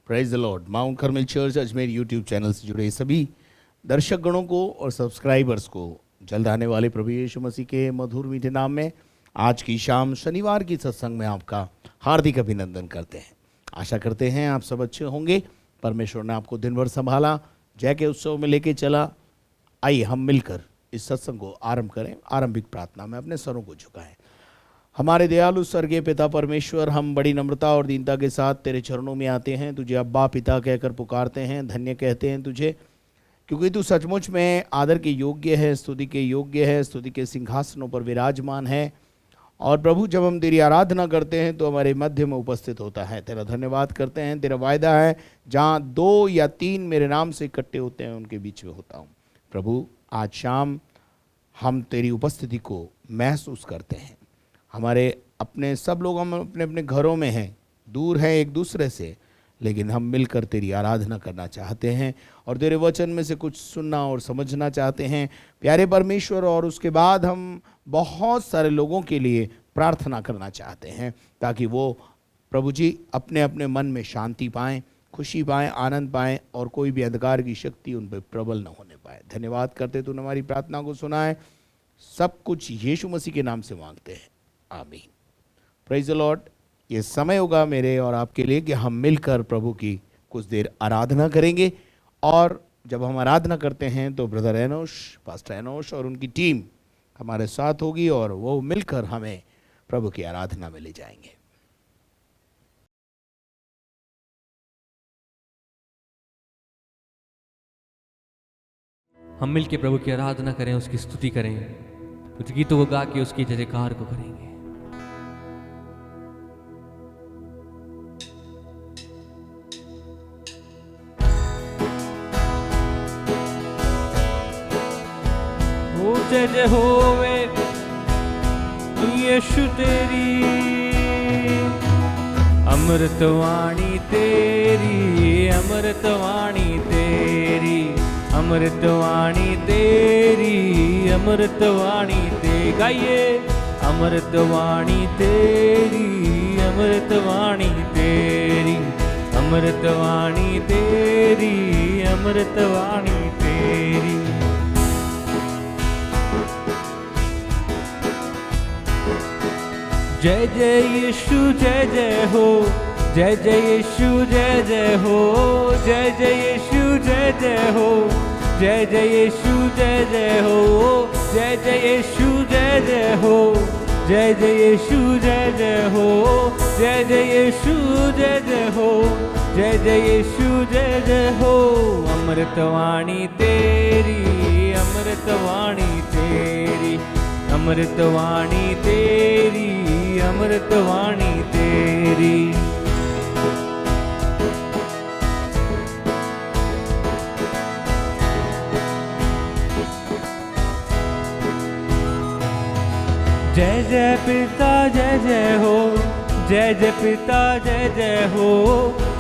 Praise the Lord. Mount Carmel church Ajmer YouTube channel से जुड़े सभी दर्शक गणों को और सब्सक्राइबर्स को जल्द आने वाले प्रभु यीशु मसीह के मधुर मीठे नाम में आज की शाम शनिवार की सत्संग में आपका हार्दिक अभिनंदन करते हैं। आशा करते हैं आप सब अच्छे होंगे। परमेश्वर ने आपको दिन भर संभाला, जय के उत्सव में लेके चला। आइए हम मिलकर इस सत्संग को आरंभ करें। आरंभिक प्रार्थना में अपने सरों को झुकाएं। हमारे दयालु स्वर्गीय पिता परमेश्वर, हम बड़ी नम्रता और दीनता के साथ तेरे चरणों में आते हैं, तुझे अब्बा पिता कहकर पुकारते हैं, धन्य कहते हैं तुझे, क्योंकि तू सचमुच में आदर के योग्य है, स्तुति के योग्य है, स्तुति के सिंहासनों पर विराजमान है। और प्रभु, जब हम तेरी आराधना करते हैं तो हमारे मध्य में उपस्थित होता है। तेरा धन्यवाद करते हैं। तेरा वायदा है, जहाँ 2 या 3 मेरे नाम से इकट्ठे होते हैं उनके बीच में होता हूँ। प्रभु, आज शाम हम तेरी उपस्थिति को महसूस करते हैं। हमारे अपने सब लोग हम अपने अपने घरों में हैं, दूर हैं एक दूसरे से, लेकिन हम मिलकर तेरी आराधना करना चाहते हैं और तेरे वचन में से कुछ सुनना और समझना चाहते हैं प्यारे परमेश्वर। और उसके बाद हम बहुत सारे लोगों के लिए प्रार्थना करना चाहते हैं, ताकि वो प्रभु जी अपने अपने मन में शांति पाएँ, खुशी पाएँ, आनंद पाएँ और कोई भी अंधकार की शक्ति उन पर प्रबल न होने पाए। धन्यवाद करते तूने हमारी प्रार्थना को सुना है। सब कुछ यीशु मसीह के नाम से मांगते हैं, आमीन। Praise the Lord. ये समय होगा मेरे और आपके लिए कि हम मिलकर प्रभु की कुछ देर आराधना करेंगे। और जब हम आराधना करते हैं तो ब्रदर एनोश, पास्टर एनोश और उनकी टीम हमारे साथ होगी और वो मिलकर हमें प्रभु की आराधना में ले जाएंगे। हम मिलकर प्रभु की आराधना करें, उसकी स्तुति करें, कुछ गीतों को गा के उसकी जय जयकार को करेंगे। ओ जय जय होवे यीशु तेरी, अमृतवाणी तेरी, अमृतवाणी तेरी, अमृतवाणी तेरी, अमृतवाणी ते गाइए। अमृतवाणी तेरी, अमृतवाणी तेरी, अमृतवाणी तेरी, अमृतवाणी तेरी। जय जय यीशु जय जय हो, जय जय यीशु जय जय हो, जय जय यीशु जय जय हो, जय जय यीशु जय जय हो, जय जय यीशु जय जय हो, जय जय यीशु जय जय हो, जय जय यीशु जय जय हो, जय जय यीशु जय जय हो। अमृतवाणी तेरी, अमृतवाणी तेरी, अमृतवाणी तेरी, अमृतवाणी तेरी। जय जय पिता जय जय हो, जय जय पिता जय जय हो,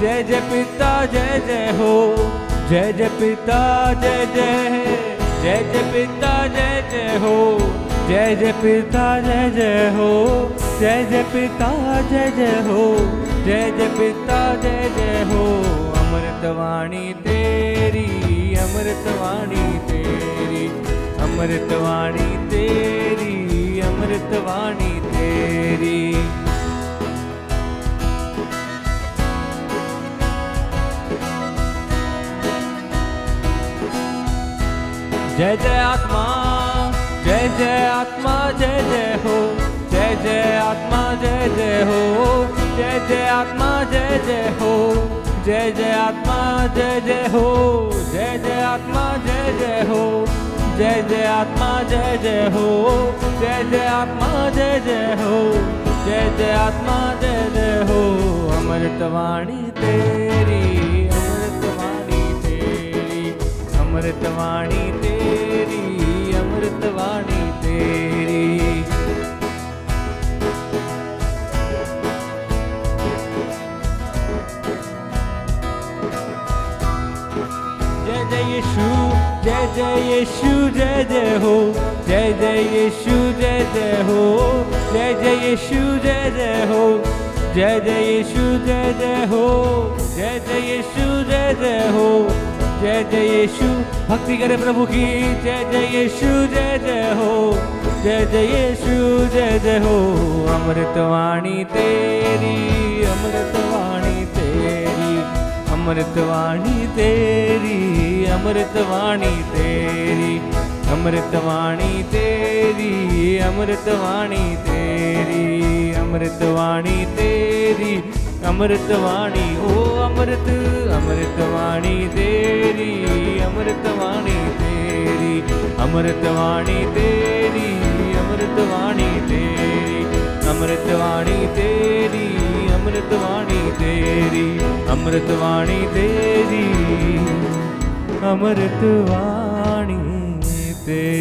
जय जय पिता जय जय हो, जय जय पिता जय जय, जय जय पिता जय जय हो, जय जय पिता जय जय हो, जय जय पिता जय जय हो, जय जय पिता जय जय हो। अमृतवाणी तेरी, अमृतवाणी तेरी, अमृतवाणी तेरी, अमृतवाणी तेरी। जय जय आत्मा, जय जय आत्मा जय जय हो, जय जय आत्मा जय जय हो, जय जय आत्मा जय जय हो, जय जय आत्मा जय जय हो, जय जय आत्मा जय जय हो, जय जय आत्मा जय जय हो, जय जय आत्मा जय जय हो, जय जय आत्मा जय जय हो। अमृतवाणी तेरी, अमृतवाणी तेरी, अमृतवाणी तेरी, अमृतवाणी तेरी। जय जय यीशु, जय जय यीशु जय जय हो, जय जय यीशु जय जय हो, जय जय यीशु जय जय हो, जय जय यीशु जय जय हो, जय जय यीशु जय जय हो, जय जय यीशु। भक्ति करे प्रभु की, जय जय यीशु जय जय हो, जय जय यीशु जय जय हो। अमृतवाणी तेरी, अमृतवाणी तेरी, अमृतवाणी तेरी, अमृतवाणी तेरी, अमृतवाणी तेरी, अमृतवाणी तेरी, अमृतवाणी तेरी, अमृतवाणी ओ अमृत, अमृतवाणी तेरी, अमृतवाणी तेरी, अमृतवाणी तेरी, अमृतवाणी तेरी, अमृतवाणी तेरी, अमृतवाणी तेरी, अमृतवाणी तेरी, अमृतवाणी तेरी।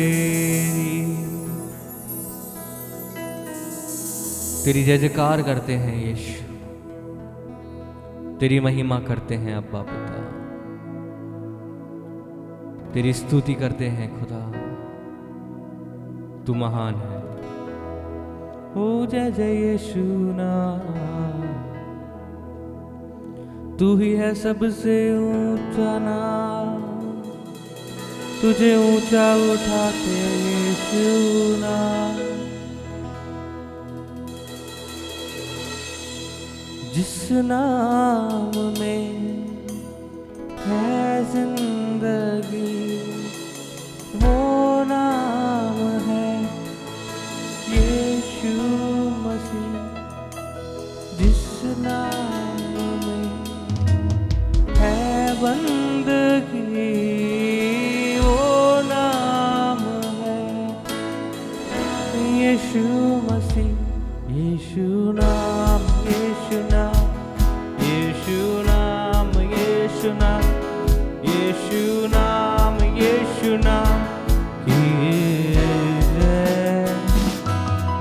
तेरी जय जयकार करते हैं यीशु, तेरी महिमा करते हैं अब्बा पिता, तेरी स्तुति करते हैं खुदा, तू महान है। ओ जय जय यीशु नाम, तू ही है सबसे ऊंचा नाम, तुझे ऊंचा उठाते यीशु नाम। जिस नाम में है जिंदगी, वो नाम है यीशु मसीह। जिस नाम में है बंदगी, वो नाम है यीशु मसीह। यीशु नाम, यीशु नाम, यीशु नाम, यीशु नाम, यीशु नाम, यीशु नाम की जय।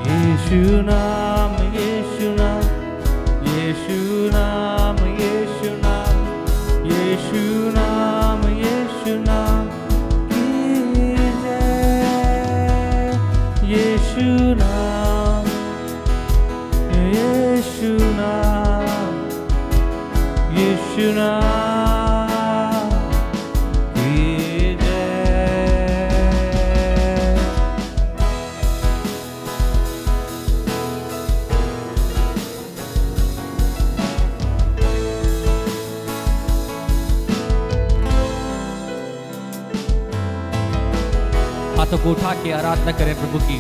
यीशु नाम, यीशु नाम, यीशु नाम, यीशु नाम, यीशु नाम, यीशु नाम की जय। यीशु नाम, यीशु नाम, यीशु नाम की जय। हाथों को उठा के आराधना करें प्रभु की।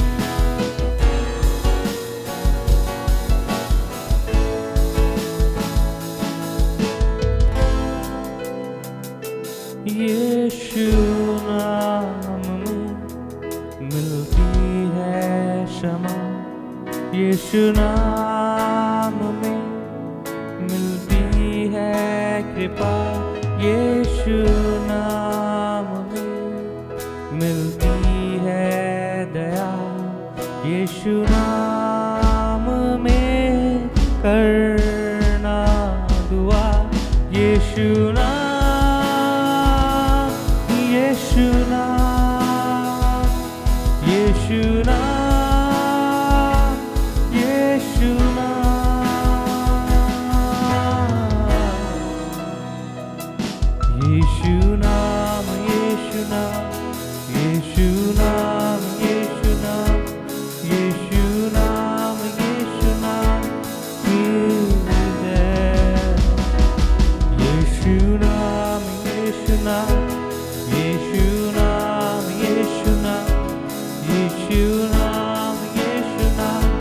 यीशु नाम में मिलती है क्षमा, यीशु नाम में मिलती है कृपा, यीशु नाम में मिलती है दया, यीशु नाम में करना दुआ। यीशु नाम, यीशु नाम, यीशु नाम, यीशु नाम, यीशु नाम, यीशु नाम, यीशु नाम, यीशु नाम, यीशु नाम, यीशु नाम की जय। यीशु नाम, यीशु नाम, यीशु नाम, यीशु नाम, यीशु नाम, यीशु नाम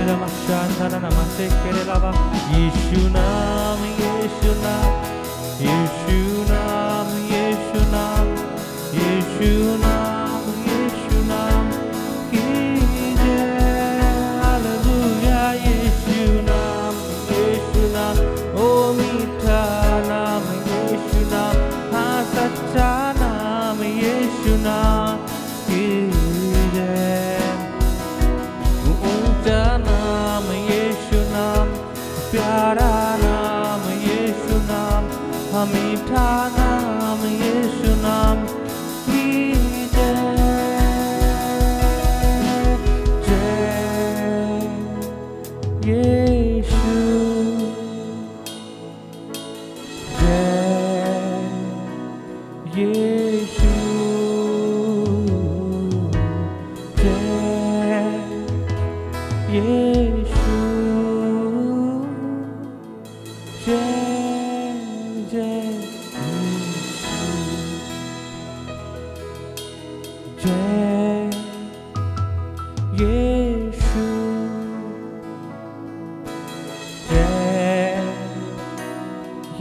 रमशांतन नमस्ते करे बाबा। यीशु नाम, यीशु नाम, यीशु नाम, यीशु नाम, यीशु नाम, यीशु नाम की जय। हालेलुया। यीशु नाम, यीशु नाम, ओ मीठा नाम यीशु नाम, हाँ सच्चा नाम यीशु नाम की जय। ऊंचा नाम यीशु नाम, प्यारा नाम यीशु नाम, हाँ मीठा नाम यीशु नाम की जय। जय यीशु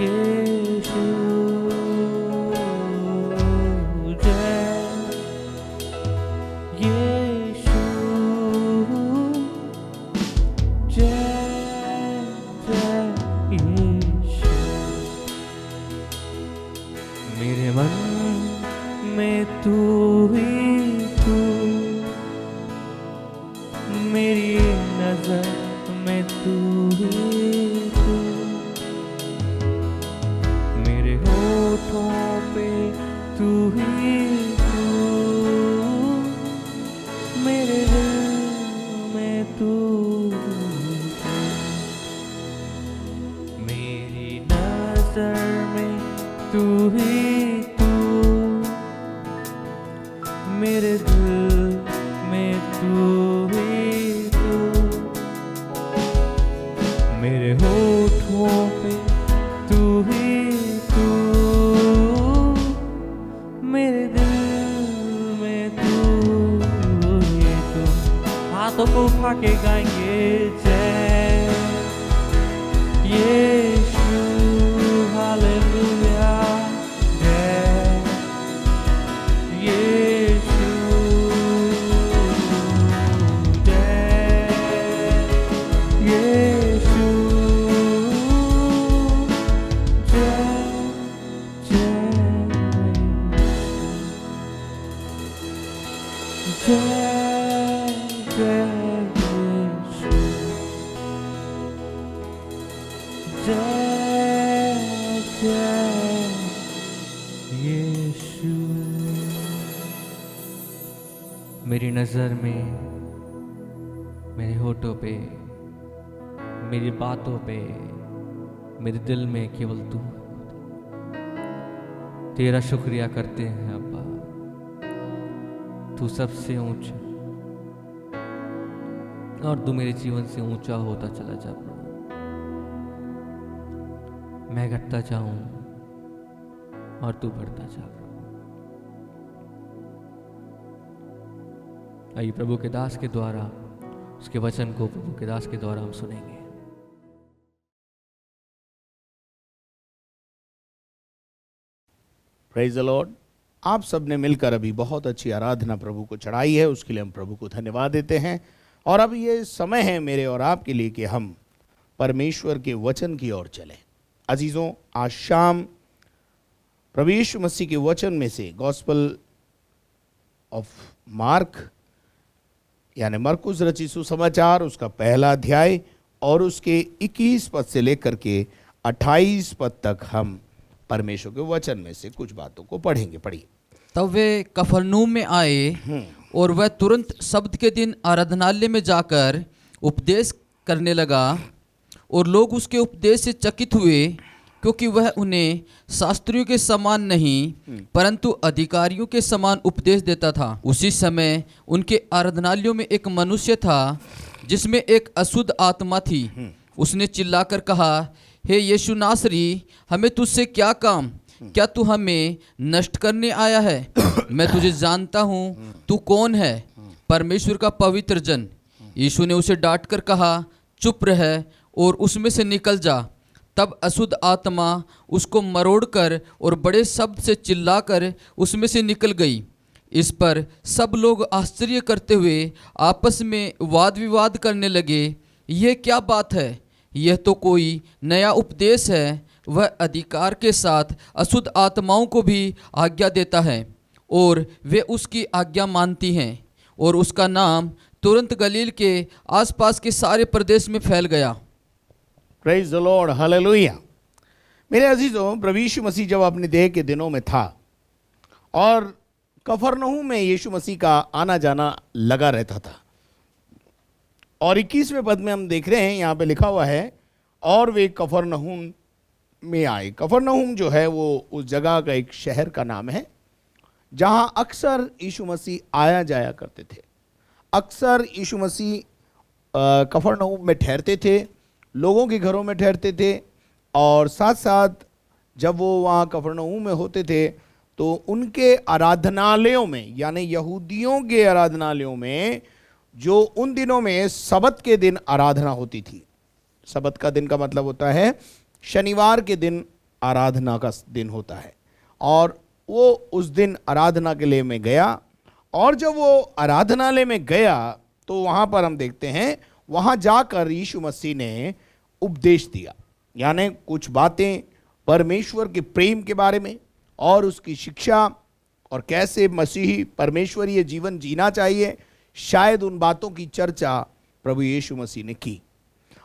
यीशु जय यीशु जय जय यीशु। मेरे मन में तू ही तू, मेरी नजर में तू ही तू, मेरे होठों पे तू ही तू, मेरे दिल में तू ही तू, मेरी नजर में तू ही तू, मेरे दिल में तू ही तू, मेरे होठों पे तू ही तू, मेरे दिल में तू ही तू। हाथों को उठा के गाएंगे जय यीशु हालेलुया जय यीशु जय यीशु मेरी नज़र में, मेरे होठों पे, मेरी बातों पे, मेरे दिल में केवल तू। तेरा शुक्रिया करते हैं अब्बा, तू सबसे ऊंचा और तू मेरे जीवन से ऊंचा होता चला जा प्रभु। मैं घटता जाऊं और तू बढ़ता जा प्रभु। आइए प्रभु के दास के द्वारा उसके वचन को प्रभु के दास के द्वारा हम सुनेंगे। Praise the Lord. आप सब ने मिलकर अभी बहुत अच्छी आराधना प्रभु को चढ़ाई है, उसके लिए हम प्रभु को धन्यवाद देते हैं। और अब ये समय है मेरे और आपके लिए कि हम परमेश्वर के वचन की ओर चलें। अजीज़ों, आज शाम प्रभु यीशु मसीह के वचन में से गॉस्पल ऑफ मार्क यानी मरकुस रचित सुसमाचार उसका पहला अध्याय और उसके 21 पद से लेकर के 28 पद तक हम परमेश्वर के वचन में से कुछ बातों को पढ़ेंगे। पढ़िए। तब वे कफरनहूम में आए और वह तुरंत शब्द के दिन आराधनालय में जाकर उपदेश करने लगा, और लोग उसके उपदेश से चकित हुए, क्योंकि वह उन्हें शास्त्रियों के समान नहीं परंतु अधिकारियों के समान उपदेश देता था। उसी समय उनके आराधनालयों में एक मनुष्य था जिसमें एक अशुद्ध आत्मा थी। उसने चिल्लाकर कहा, हे यीशु नासरी, हमें तुझसे क्या काम? क्या तू हमें नष्ट करने आया है? मैं तुझे जानता हूँ, तू कौन है, परमेश्वर का पवित्र जन। यीशु ने उसे डांटकर कहा, चुप रह और उसमें से निकल जा। तब अशुद्ध आत्मा उसको मरोड़कर और बड़े शब्द से चिल्लाकर उसमें से निकल गई। इस पर सब लोग आश्चर्य करते हुए आपस में वाद विवाद करने लगे, यह क्या बात है? यह तो कोई नया उपदेश है। वह अधिकार के साथ अशुद्ध आत्माओं को भी आज्ञा देता है और वे उसकी आज्ञा मानती हैं। और उसका नाम तुरंत गलील के आसपास के सारे प्रदेश में फैल गया। Praise the Lord, hallelujah. मेरे अजीजों, प्रभु यीशु मसीह जब अपने देह के दिनों में था और कफरनहूम में यीशु मसीह का आना जाना लगा रहता था, और 21वें पद में हम देख रहे हैं, यहाँ पे लिखा हुआ है, और वे कफरनहूम में आए। कफरनहूम जो है वो उस जगह का एक शहर का नाम है जहाँ अक्सर यीशु मसीह आया जाया करते थे। अक्सर यीशु मसीह कफरनहूम में ठहरते थे, लोगों के घरों में ठहरते थे, और साथ साथ जब वो वहाँ कफरनहूम में होते थे तो उनके आराधनालयों में, यानी यहूदियों के आराधनालयों में, जो उन दिनों में सबत के दिन आराधना होती थी। सबत का दिन का मतलब होता है शनिवार के दिन आराधना का दिन होता है और वो उस दिन आराधना के लिए मैं गया और जब वो आराधनालय में गया तो वहाँ पर हम देखते हैं वहाँ जाकर यीशु मसीह ने उपदेश दिया, यानी कुछ बातें परमेश्वर के प्रेम के बारे में और उसकी शिक्षा और कैसे मसीही परमेश्वरीय जीवन जीना चाहिए, शायद उन बातों की चर्चा प्रभु यीशु मसीह ने की।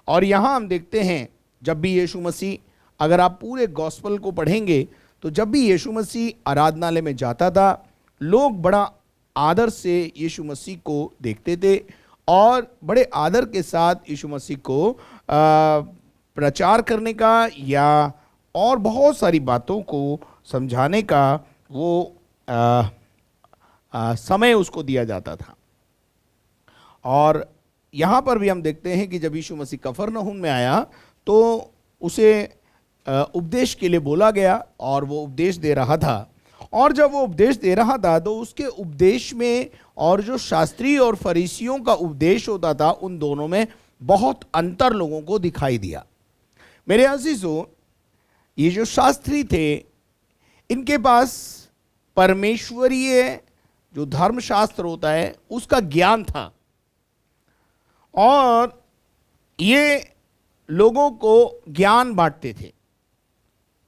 और यहाँ हम देखते हैं जब भी यीशु मसीह, अगर आप पूरे गॉस्पल को पढ़ेंगे तो जब भी यीशु मसीह आराधनालय में जाता था लोग बड़ा आदर से यीशु मसीह को देखते थे और बड़े आदर के साथ यीशु मसीह को प्रचार करने का या और बहुत सारी बातों को समझाने का वो समय उसको दिया जाता था। और यहाँ पर भी हम देखते हैं कि जब यीशु मसीह कफरनहूम में आया तो उसे उपदेश के लिए बोला गया और वो उपदेश दे रहा था। और जब वो उपदेश दे रहा था तो उसके उपदेश में और जो शास्त्री और फरीसियों का उपदेश होता था उन दोनों में बहुत अंतर लोगों को दिखाई दिया। मेरे अजीजों, ये जो शास्त्री थे इनके पास परमेश्वरीय जो धर्मशास्त्र होता है उसका ज्ञान था और ये लोगों को ज्ञान बांटते थे,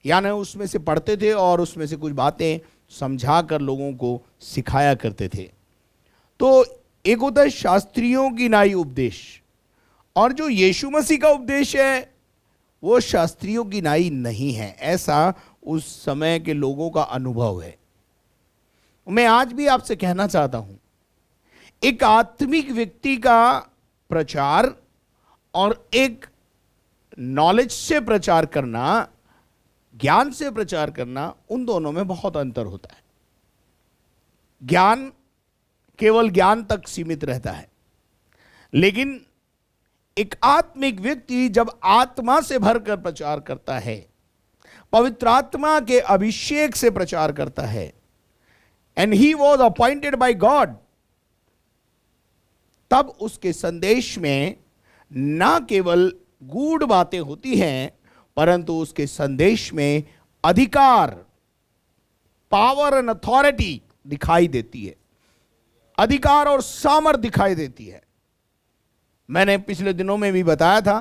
यानी उसमें से पढ़ते थे और उसमें से कुछ बातें समझा कर लोगों को सिखाया करते थे। तो एक होता है शास्त्रियों की नाई उपदेश और जो यीशु मसीह का उपदेश है वो शास्त्रियों की नाई नहीं है, ऐसा उस समय के लोगों का अनुभव है। मैं आज भी आपसे कहना चाहता हूं, एक आत्मिक व्यक्ति का प्रचार और एक नॉलेज से प्रचार करना, ज्ञान से प्रचार करना, उन दोनों में बहुत अंतर होता है। ज्ञान केवल ज्ञान तक सीमित रहता है, लेकिन एक आत्मिक व्यक्ति जब आत्मा से भरकर प्रचार करता है, पवित्र आत्मा के अभिषेक से प्रचार करता है, and he was appointed by God, तब उसके संदेश में ना केवल गूढ़ बातें होती हैं परंतु उसके संदेश में अधिकार, पावर एंड अथॉरिटी दिखाई देती है, अधिकार और सामर्थ दिखाई देती है। मैंने पिछले दिनों में भी बताया था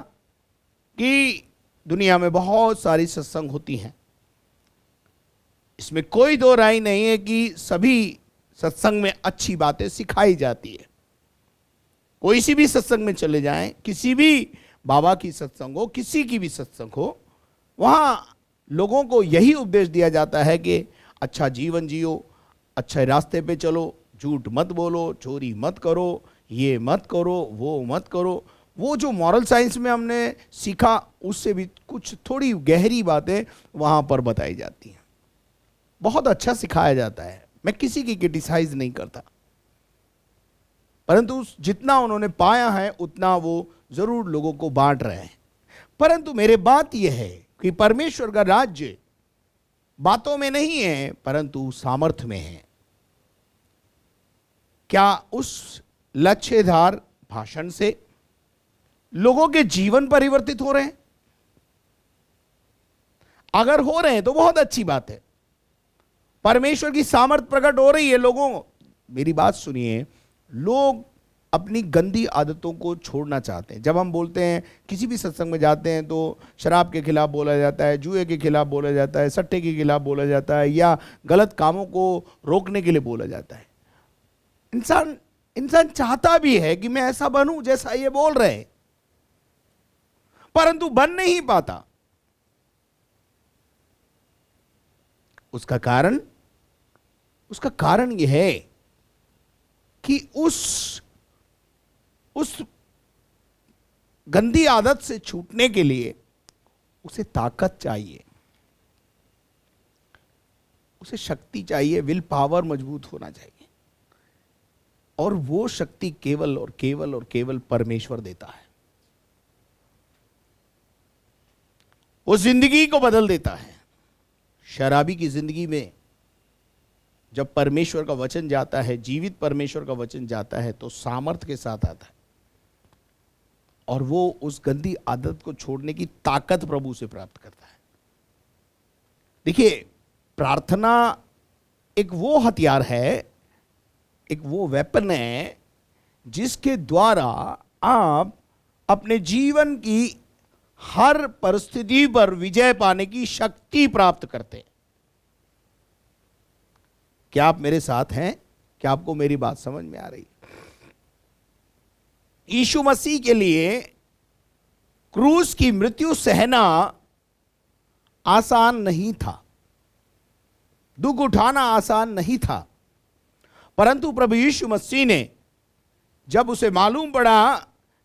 कि दुनिया में बहुत सारी सत्संग होती हैं, इसमें कोई दो राय नहीं है कि सभी सत्संग में अच्छी बातें सिखाई जाती है। कोई सी भी सत्संग में चले जाएं, किसी भी बाबा की सत्संग हो, किसी की भी सत्संग हो, वहाँ लोगों को यही उपदेश दिया जाता है कि अच्छा जीवन जियो, अच्छे रास्ते पे चलो, झूठ मत बोलो, चोरी मत करो, ये मत करो, वो मत करो। वो जो मॉरल साइंस में हमने सीखा उससे भी कुछ थोड़ी गहरी बातें वहाँ पर बताई जाती हैं। बहुत अच्छा सिखाया जाता है, मैं किसी की क्रिटिसाइज नहीं करता, परंतु जितना उन्होंने पाया है उतना वो जरूर लोगों को बांट रहे हैं। परंतु मेरे बात यह है कि परमेश्वर का राज्य बातों में नहीं है परंतु सामर्थ्य में है। क्या उस लच्छेदार भाषण से लोगों के जीवन परिवर्तित हो रहे हैं? अगर हो रहे हैं तो बहुत अच्छी बात है, परमेश्वर की सामर्थ्य प्रकट हो रही है लोगों। मेरी बात सुनिए, लोग अपनी गंदी आदतों को छोड़ना चाहते हैं। जब हम बोलते हैं, किसी भी सत्संग में जाते हैं तो शराब के खिलाफ बोला जाता है, जुए के खिलाफ बोला जाता है, सट्टे के खिलाफ बोला जाता है या गलत कामों को रोकने के लिए बोला जाता है। इंसान चाहता भी है कि मैं ऐसा बनूं जैसा ये बोल रहे हैं, परंतु बन नहीं पाता। उसका कारण यह है कि उस गंदी आदत से छूटने के लिए उसे ताकत चाहिए, उसे शक्ति चाहिए, विल पावर मजबूत होना चाहिए, और वो शक्ति केवल और केवल और केवल परमेश्वर देता है। वो जिंदगी को बदल देता है। शराबी की जिंदगी में जब परमेश्वर का वचन जाता है, जीवित परमेश्वर का वचन जाता है, तो सामर्थ्य के साथ आता है और वो उस गंदी आदत को छोड़ने की ताकत प्रभु से प्राप्त करता है। देखिए, प्रार्थना एक वो हथियार है, एक वो वेपन है जिसके द्वारा आप अपने जीवन की हर परिस्थिति पर विजय पाने की शक्ति प्राप्त करते हैं। क्या आप मेरे साथ हैं? क्या आपको मेरी बात समझ में आ रही? यीशु मसीह के लिए क्रूस की मृत्यु सहना आसान नहीं था, दुख उठाना आसान नहीं था, परंतु प्रभु यीशु मसीह ने जब उसे मालूम पड़ा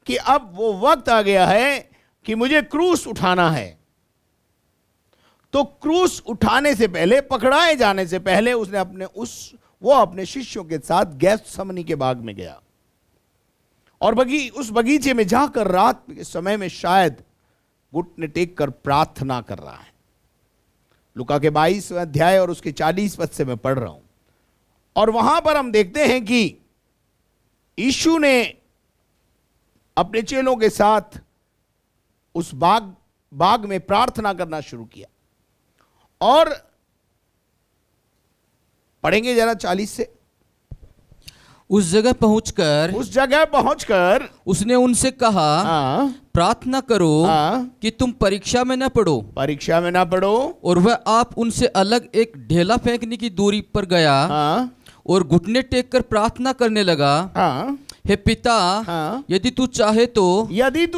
कि अब वो वक्त आ गया है कि मुझे क्रूस उठाना है, तो क्रूस उठाने से पहले, पकड़ाए जाने से पहले उसने अपने शिष्यों के साथ गेत्सेमनी के बाग में गया और उस बगीचे में जाकर रात के समय में शायद घुटने टेक कर प्रार्थना कर रहा है। लूका के 22वें अध्याय और उसके 40 पद से मैं पढ़ रहा हूं, और वहां पर हम देखते हैं कि यीशु ने अपने चेलों के साथ उस बाग में प्रार्थना करना शुरू किया। और पढ़ेंगे जरा 40 से। उस जगह पहुंचकर उसने उनसे कहा, प्रार्थना करो कि तुम परीक्षा में न पड़ो। और वह आप उनसे अलग एक ढेला फेंकने की दूरी पर गया और घुटने टेक कर प्रार्थना करने लगा। हे पिता, यदि तू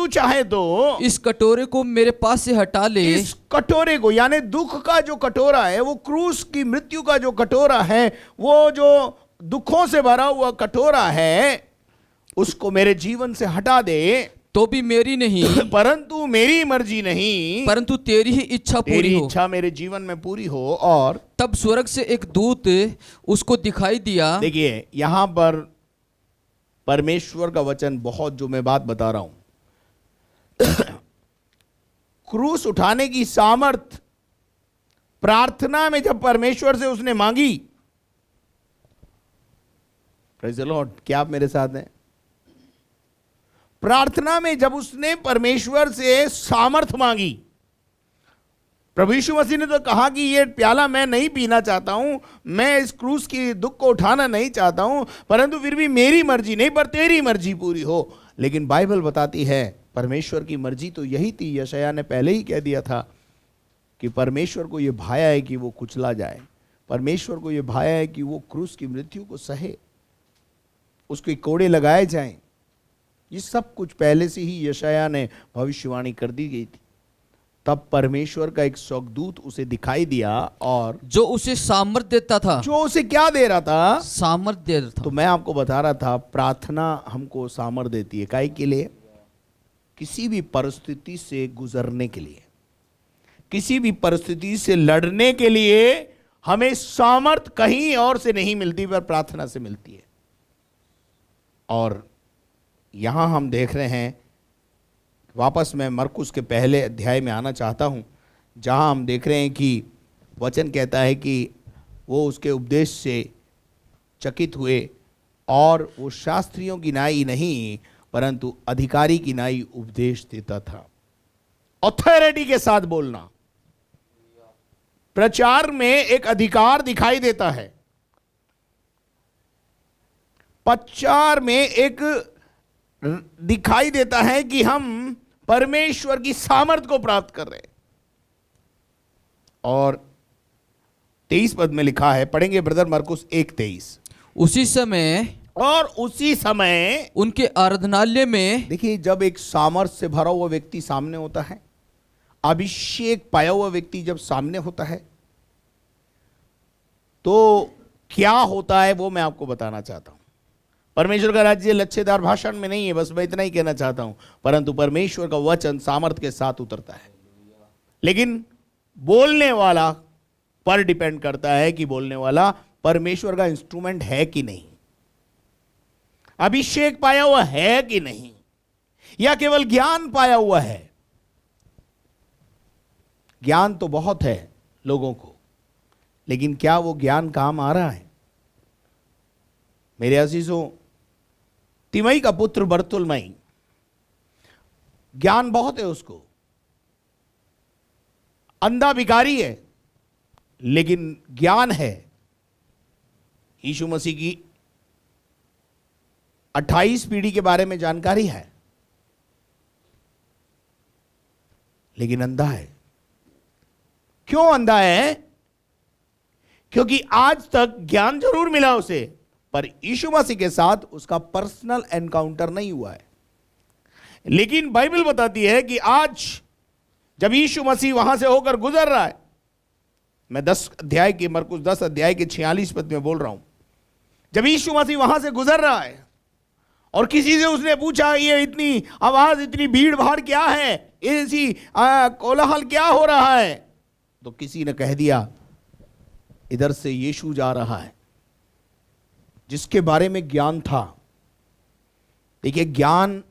चाहे तो इस कटोरे को मेरे पास से हटा ले। इस कटोरे को, यानी दुख का जो कटोरा है, वो क्रूस की मृत्यु का जो कटोरा है, वो जो दुखों से भरा हुआ कटोरा है, उसको मेरे जीवन से हटा दे। तो भी मेरी नहीं परंतु मेरी मर्जी नहीं, परंतु तेरी ही इच्छा पूरी हो। तेरी इच्छा मेरे जीवन में पूरी हो। और तब स्वर्ग से एक दूत उसको दिखाई दिया। देखिए, यहां पर परमेश्वर का वचन, बहुत जो मैं बात बता रहा हूं, क्रूस उठाने की सामर्थ प्रार्थना में जब परमेश्वर से उसने मांगी, प्रेज़ द लॉर्ड, क्या आप मेरे साथ हैं? प्रार्थना में जब उसने परमेश्वर से सामर्थ मांगी, प्रभु यीशु मसीह ने तो कहा कि ये प्याला मैं नहीं पीना चाहता हूं, मैं इस क्रूस की दुख को उठाना नहीं चाहता हूं, परंतु फिर भी मेरी मर्जी नहीं, पर तेरी मर्जी पूरी हो। लेकिन बाइबल बताती है परमेश्वर की मर्जी तो यही थी। यशायाह ने पहले ही कह दिया था कि परमेश्वर को यह भाया है कि वो कुचला जाए, परमेश्वर को यह भाया है कि वो क्रूस की मृत्यु को सहे, उसके कोड़े लगाए जाएं। ये सब कुछ पहले से ही यशायाह ने भविष्यवाणी कर दी गई थी। तब परमेश्वर का एक स्वर्गदूत उसे दिखाई दिया, और जो उसे सामर्थ देता था। जो उसे क्या दे रहा था? सामर्थ दे रहा था। तो मैं आपको बता रहा था, प्रार्थना हमको सामर्थ देती है। काहे के लिए? किसी भी परिस्थिति से गुजरने के लिए, किसी भी परिस्थिति से लड़ने के लिए हमें सामर्थ कहीं और से नहीं मिलती, पर प्रार्थना से मिलती है। और यहां हम देख रहे हैं, वापस मैं मरकुस के पहले अध्याय में आना चाहता हूं, जहां हम देख रहे हैं कि वचन कहता है कि वो उसके उपदेश से चकित हुए, और वो शास्त्रियों की नाई नहीं, परंतु अधिकारी की नाई उपदेश देता था। ऑथोरिटी के साथ बोलना, प्रचार में एक अधिकार दिखाई देता है, प्रचार में एक दिखाई देता है कि हम परमेश्वर की सामर्थ को प्राप्त कर रहे हैं। और 23 पद में लिखा है, पढ़ेंगे ब्रदर, मरकुस 1:23। उसी समय उनके आराधनालय में, देखिए, जब एक सामर्थ से भरा हुआ व्यक्ति सामने होता है, अभिषेक पाया हुआ व्यक्ति जब सामने होता है, तो क्या होता है वो मैं आपको बताना चाहता हूं। परमेश्वर का राज्य लच्छेदार भाषण में नहीं है, बस मैं इतना ही कहना चाहता हूं, परंतु परमेश्वर का वचन सामर्थ के साथ उतरता है। लेकिन बोलने वाला पर डिपेंड करता है कि बोलने वाला परमेश्वर का इंस्ट्रूमेंट है कि नहीं, अभिषेक पाया हुआ है कि नहीं, या केवल ज्ञान पाया हुआ है। ज्ञान तो बहुत है लोगों को, लेकिन क्या वो ज्ञान काम आ रहा है? मेरे अजीजों, तिमई का पुत्र बर्तुलमई, ज्ञान बहुत है उसको, अंधा भिखारी है, लेकिन ज्ञान है। यीशु मसीह की 28 पीढ़ी के बारे में जानकारी है, लेकिन अंधा है। क्यों अंधा है? क्योंकि आज तक ज्ञान जरूर मिला उसे, पर यीशु मसीह के साथ उसका पर्सनल एनकाउंटर नहीं हुआ है। लेकिन बाइबल बताती है कि आज जब यीशु मसीह वहां से होकर गुजर रहा है, मैं 10 अध्याय की मरकुस 10 अध्याय के 46 पद में बोल रहा हूं, जब यीशु मसीह वहां से गुजर रहा है और किसी से उसने पूछा ये इतनी आवाज, इतनी भीड़ भाड़ क्या है, ऐसी कोलाहल क्या हो रहा है, तो किसी ने कह दिया इधर से यीशु जा रहा है, जिसके बारे में ज्ञान था। देखिए, ज्ञान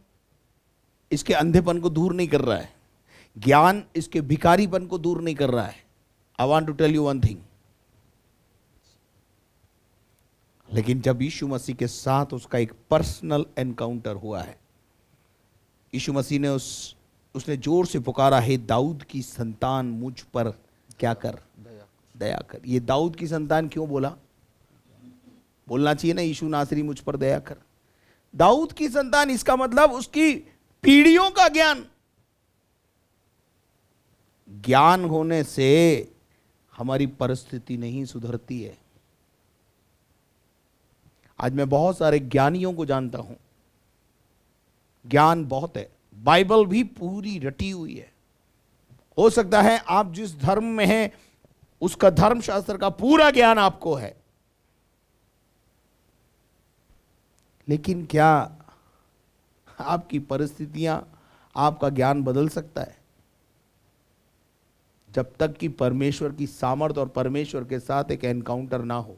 इसके अंधेपन को दूर नहीं कर रहा है, ज्ञान इसके भिखारीपन को दूर नहीं कर रहा है। I want to tell you one thing, लेकिन जब यीशु मसीह के साथ उसका एक पर्सनल एनकाउंटर हुआ है, यीशु मसीह ने उसने जोर से पुकारा, हे दाऊद की संतान मुझ पर क्या कर, दया कर। ये दाऊद की संतान क्यों बोला? बोलना चाहिए ना, यीशु नासरी मुझ पर दया कर। दाऊद की संतान, इसका मतलब उसकी पीढ़ियों का ज्ञान। ज्ञान होने से हमारी परिस्थिति नहीं सुधरती है। आज मैं बहुत सारे ज्ञानियों को जानता हूं, ज्ञान बहुत है, बाइबल भी पूरी रटी हुई है। हो सकता है आप जिस धर्म में हैं उसका धर्मशास्त्र का पूरा ज्ञान आपको है, लेकिन क्या आपकी परिस्थितियां आपका ज्ञान बदल सकता है? जब तक कि परमेश्वर की सामर्थ और परमेश्वर के साथ एक एनकाउंटर ना हो।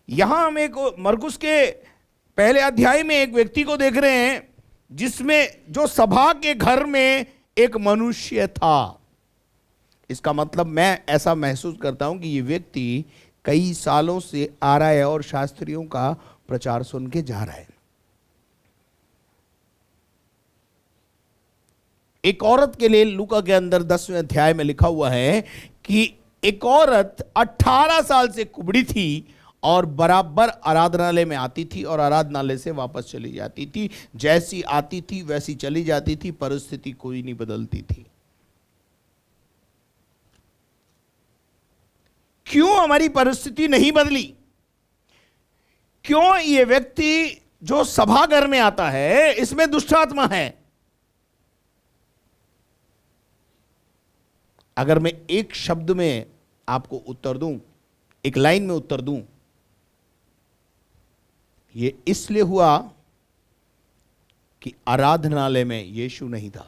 यहां हम एक मरकुस के पहले अध्याय में एक व्यक्ति को देख रहे हैं जिसमें, जो सभा के घर में एक मनुष्य था। इसका मतलब मैं ऐसा महसूस करता हूं कि ये व्यक्ति कई सालों से आ रहा है और शास्त्रियों का प्रचार सुन के जा रहा है। एक औरत के लिए लूका के अंदर 10वें अध्याय में लिखा हुआ है कि एक औरत 18 साल से कुबड़ी थी और बराबर आराधनालय में आती थी और आराधनालय से वापस चली जाती थी। जैसी आती थी वैसी चली जाती थी, परिस्थिति कोई नहीं बदलती थी। क्यों हमारी परिस्थिति नहीं बदली? क्यों ये व्यक्ति जो सभाघर में आता है इसमें दुष्ट आत्मा है? अगर मैं एक शब्द में आपको उत्तर दूं, एक लाइन में उत्तर दूं, ये इसलिए हुआ कि आराधनालय में यीशु नहीं था।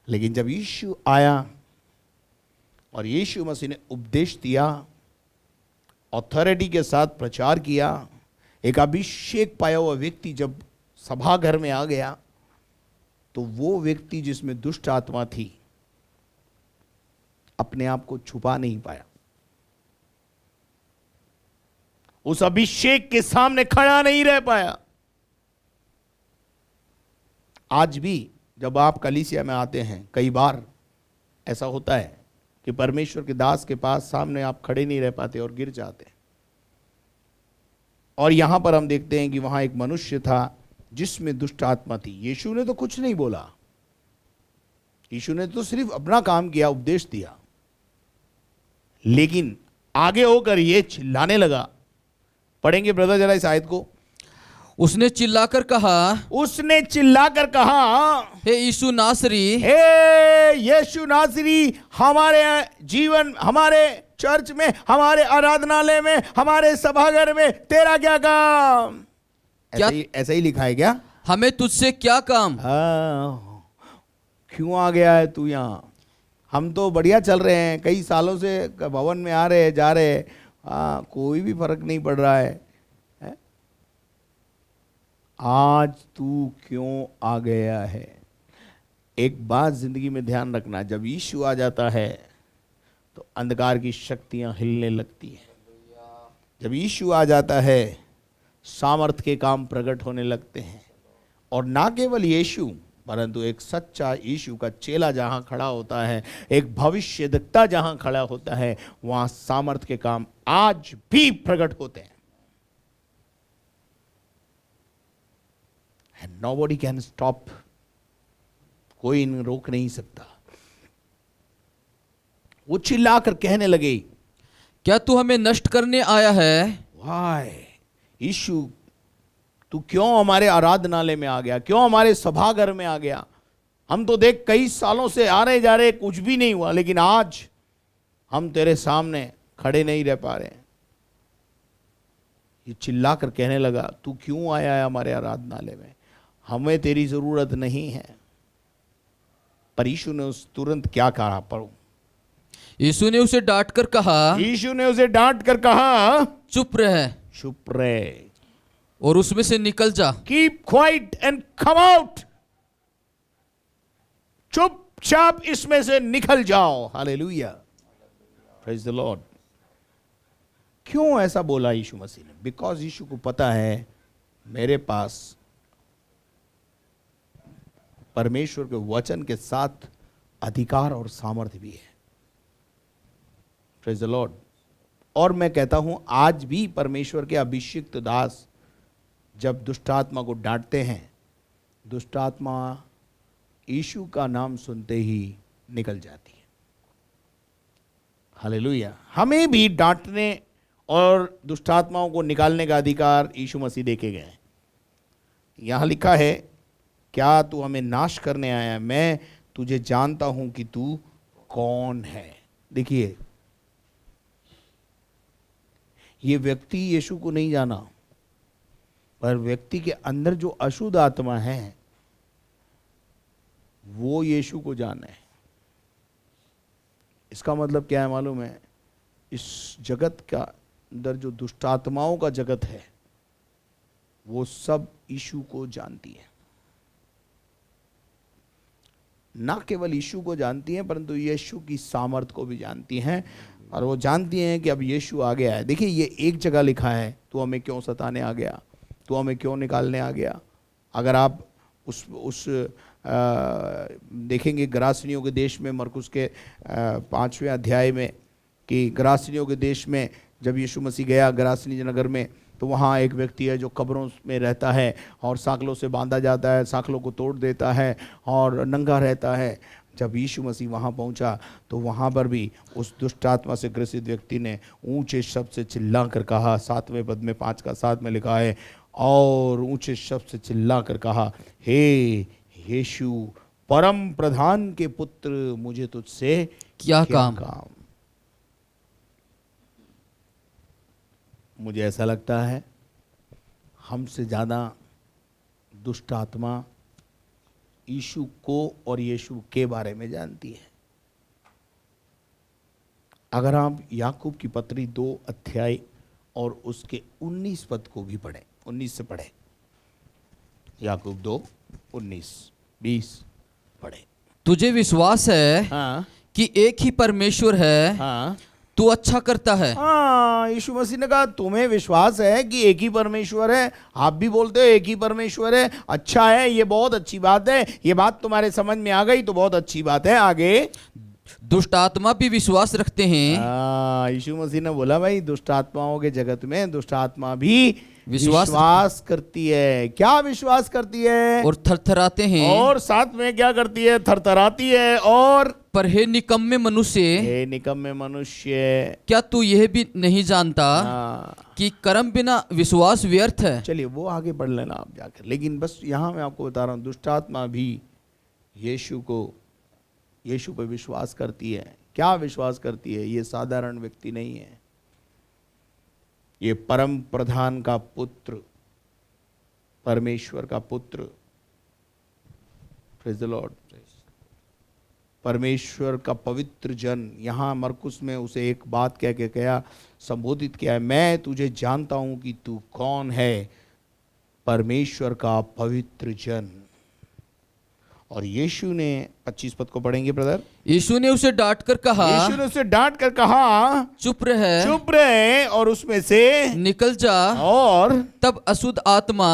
लेकिन जब यीशु आया और यीशु मसीह ने उपदेश दिया, ऑथोरिटी के साथ प्रचार किया, एक अभिषेक पाया हुआ व्यक्ति जब सभाघर में आ गया, तो वो व्यक्ति जिसमें दुष्ट आत्मा थी अपने आप को छुपा नहीं पाया, उस अभिषेक के सामने खड़ा नहीं रह पाया। आज भी जब आप कलीसिया में आते हैं, कई बार ऐसा होता है कि परमेश्वर के दास के पास सामने आप खड़े नहीं रह पाते और गिर जाते हैं। और यहां पर हम देखते हैं कि वहां एक मनुष्य था जिसमें दुष्ट आत्मा थी। यीशु ने तो कुछ नहीं बोला, यीशु ने तो सिर्फ अपना काम किया, उपदेश दिया, लेकिन आगे होकर ये चिल्लाने लगा। पढ़ेंगे ब्रदर जरा इस आयत को। उसने चिल्लाकर कहा, हे यीशु नासरी, हे यीशु नासरी, हमारे जीवन, हमारे चर्च में, हमारे आराधनालय में, हमारे सभाघर में तेरा क्या काम? ऐसा ही लिखा है क्या? हमें तुझसे क्या काम? क्यों आ गया है तू यहाँ? हम तो बढ़िया चल रहे हैं, कई सालों से भवन में आ रहे हैं, जा रहे हैं, कोई भी फर्क नहीं पड़ रहा है, आज तू क्यों आ गया है? एक बात जिंदगी में ध्यान रखना, जब यीशु आ जाता है तो अंधकार की शक्तियां हिलने लगती हैं। जब यीशु आ जाता है सामर्थ के काम प्रकट होने लगते हैं। और ना केवल यीशु, परंतु एक सच्चा यीशु का चेला जहां खड़ा होता है, एक भविष्यद्वक्ता जहां खड़ा होता है, वहां सामर्थ के काम आज भी प्रकट होते हैं। And nobody can stop, कोई इन्हें रोक नहीं सकता। वो चिल्लाकर कहने लगे, क्या तू हमें नष्ट करने आया है? वाय यीशु, तू क्यों हमारे आराधनालय में आ गया, क्यों हमारे सभाघर में आ गया? हम तो देख कई सालों से आ रहे जा रहे, कुछ भी नहीं हुआ, लेकिन आज हम तेरे सामने खड़े नहीं रह पा रहे। ये चिल्लाकर कहने लगा, तू क्यों आया है हमारे आराधनालय में? हमें तेरी जरूरत नहीं है। पर यीशु ने उस तुरंत क्या कहा? पढ़ो। यीशु ने उसे डांट कर कहा, यीशु ने उसे डांट कर कहा, चुप रह चुप रहे, और उसमें से निकल जा। Keep quiet and come out, चुपचाप इसमें से निकल जाओ। Hallelujah, praise the Lord. क्यों ऐसा बोला यीशु मसीह ने? बिकॉज यीशु को पता है मेरे पास परमेश्वर के वचन के साथ अधिकार और सामर्थ्य भी है। Praise the Lord. और मैं कहता हूं आज भी परमेश्वर के अभिषिक्त दास जब दुष्ट आत्मा को डांटते हैं, दुष्ट आत्मा यीशु का नाम सुनते ही निकल जाती है। हालेलुया। हमें भी डांटने और दुष्ट आत्माओं को निकालने का अधिकार यीशु मसीह देके गए हैं। यहां लिखा है, क्या तू हमें नाश करने आया? मैं तुझे जानता हूं कि तू कौन है। देखिए, ये व्यक्ति यीशु को नहीं जाना, पर व्यक्ति के अंदर जो अशुद्ध आत्मा है वो यीशु को जाने। इसका मतलब क्या है मालूम है? इस जगत का अंदर जो दुष्ट आत्माओं का जगत है वो सब यीशु को जानती है। ना केवल यीशु को जानती हैं, परंतु यीशु की सामर्थ को भी जानती हैं, और वो जानती हैं कि अब यीशु आ गया है। देखिए, ये एक जगह लिखा है, तू हमें क्यों सताने आ गया, तू हमें क्यों निकालने आ गया। अगर आप उस देखेंगे गरासनियों के देश में, मरकुस के 5वें अध्याय में, कि गरासनियों के देश में जब यीशु मसीह गया गरासनी नगर में, तो वहाँ एक व्यक्ति है जो कब्रों में रहता है और साखलों से बांधा जाता है, साखलों को तोड़ देता है और नंगा रहता है। जब यीशु मसीह वहाँ पहुँचा तो वहाँ पर भी उस दुष्ट आत्मा से ग्रसित व्यक्ति ने ऊंचे शब्द से चिल्ला कर कहा, 7वें पद में 5 का 7 में लिखा है, और ऊंचे शब्द से चिल्ला कर कहा, हे यीशु परम प्रधान के पुत्र, मुझे तुझसे क्या काम? मुझे ऐसा लगता है हमसे ज़्यादा दुष्ट आत्मा यीशु को और यीशु के बारे में जानती है। अगर आप याकूब की पत्री 2 अध्याय और उसके 19 पद को भी पढ़ें, 19 से पढ़ें, याकूब 2 19 20 पढ़ें। तुझे विश्वास है हाँ कि एक ही परमेश्वर है, हाँ तू अच्छा करता है। हाँ, यीशु मसीह ने कहा तुम्हें विश्वास है कि एक ही परमेश्वर है। आप भी बोलते हो एक ही परमेश्वर है, अच्छा है, ये बहुत अच्छी बात है। ये बात तुम्हारे समझ में आ गई तो बहुत अच्छी बात है। आगे, दुष्ट आत्मा भी विश्वास रखते हैं। यीशु मसीह ने बोला भाई दुष्ट आत्माओं के जगत में दुष्ट आत्मा भी विश्वास करती है। क्या विश्वास करती है? और थरथराते हैं। और साथ में क्या करती है? थरथराती है। और पर हे निकम्मे मनुष्य, हे निकम्मे मनुष्य, क्या तू यह भी नहीं जानता कि कर्म बिना विश्वास व्यर्थ है? चलिए वो आगे पढ़ लेना आप जाकर, लेकिन बस यहाँ मैं आपको बता रहा हूँ दुष्ट आत्मा भी यीशु पर विश्वास करती है। क्या विश्वास करती है? ये साधारण व्यक्ति नहीं है, ये परम प्रधान का पुत्र, परमेश्वर का पुत्र। Praise the Lord. परमेश्वर का पवित्र जन। यहाँ मरकुस में उसे एक बात कह के क्या संबोधित किया है, मैं तुझे जानता हूं कि तू कौन है, परमेश्वर का पवित्र जन। और यीशु ने 25 पद को पढ़ेंगे ब्रदर। यीशु ने उसे डांट कर कहा, यीशु ने उसे डांट कर कहा, चुप रह, चुप रहे और उसमें से निकल जा। और तब अशुद्ध आत्मा